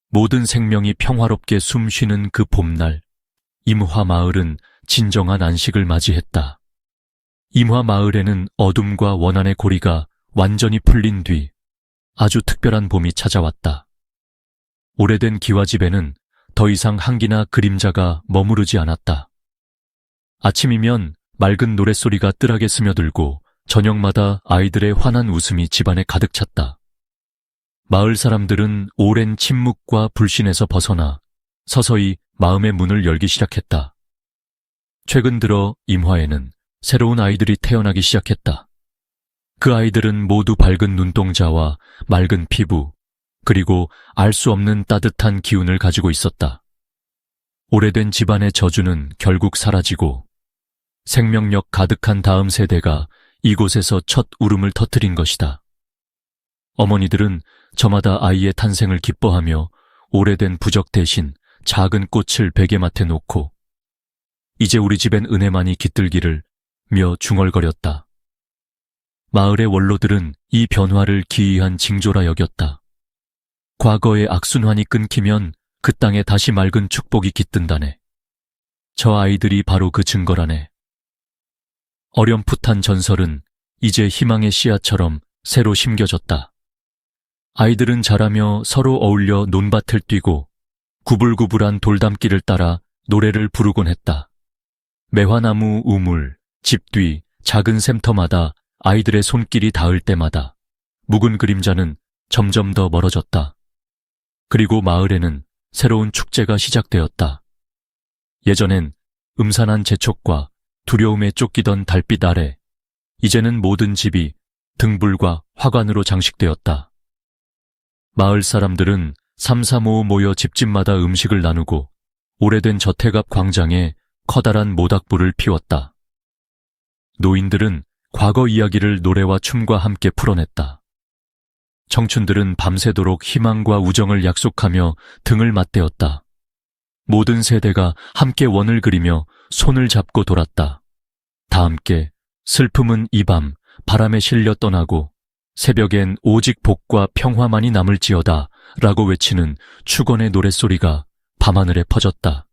A: 모든 생명이 평화롭게 숨쉬는 그 봄날, 임화 마을은 진정한 안식을 맞이했다. 임화 마을에는 어둠과 원한의 고리가 완전히 풀린 뒤 아주 특별한 봄이 찾아왔다. 오래된 기와집에는 더 이상 향기나 그림자가 머무르지 않았다. 아침이면 맑은 노랫소리가 뜰하게 스며들고 저녁마다 아이들의 환한 웃음이 집안에 가득 찼다. 마을 사람들은 오랜 침묵과 불신에서 벗어나 서서히 마음의 문을 열기 시작했다. 최근 들어 임화에는 새로운 아이들이 태어나기 시작했다. 그 아이들은 모두 밝은 눈동자와 맑은 피부, 그리고 알 수 없는 따뜻한 기운을 가지고 있었다. 오래된 집안의 저주는 결국 사라지고 생명력 가득한 다음 세대가 이곳에서 첫 울음을 터뜨린 것이다. 어머니들은 저마다 아이의 탄생을 기뻐하며 오래된 부적 대신 작은 꽃을 베개맡에 놓고 이제 우리 집엔 은혜만이 깃들기를 며 중얼거렸다. 마을의 원로들은 이 변화를 기이한 징조라 여겼다. 과거의 악순환이 끊기면 그 땅에 다시 맑은 축복이 깃든다네. 저 아이들이 바로 그 증거라네. 어렴풋한 전설은 이제 희망의 씨앗처럼 새로 심겨졌다. 아이들은 자라며 서로 어울려 논밭을 뛰고 구불구불한 돌담길을 따라 노래를 부르곤 했다. 매화나무 우물, 집 뒤 작은 샘터마다 아이들의 손길이 닿을 때마다 묵은 그림자는 점점 더 멀어졌다. 그리고 마을에는 새로운 축제가 시작되었다. 예전엔 음산한 재촉과 두려움에 쫓기던 달빛 아래 이제는 모든 집이 등불과 화관으로 장식되었다. 마을 사람들은 삼삼오오 모여 집집마다 음식을 나누고 오래된 저택 앞 광장에 커다란 모닥불을 피웠다. 노인들은 과거 이야기를 노래와 춤과 함께 풀어냈다. 청춘들은 밤새도록 희망과 우정을 약속하며 등을 맞대었다. 모든 세대가 함께 원을 그리며 손을 잡고 돌았다. 다 함께 슬픔은 이 밤 바람에 실려 떠나고 새벽엔 오직 복과 평화만이 남을지어다 라고 외치는 축원의 노랫소리가 밤하늘에 퍼졌다.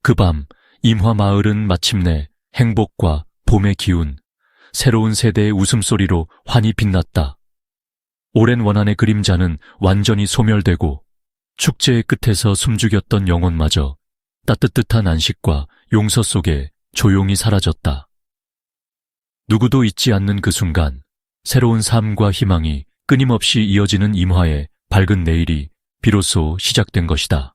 A: 그 밤 임화 마을은 마침내 행복과 봄의 기운, 새로운 세대의 웃음소리로 환히 빛났다. 오랜 원한의 그림자는 완전히 소멸되고 축제의 끝에서 숨죽였던 영혼마저 따뜻한 안식과 용서 속에 조용히 사라졌다. 누구도 잊지 않는 그 순간 새로운 삶과 희망이 끊임없이 이어지는 임화의 밝은 내일이 비로소 시작된 것이다.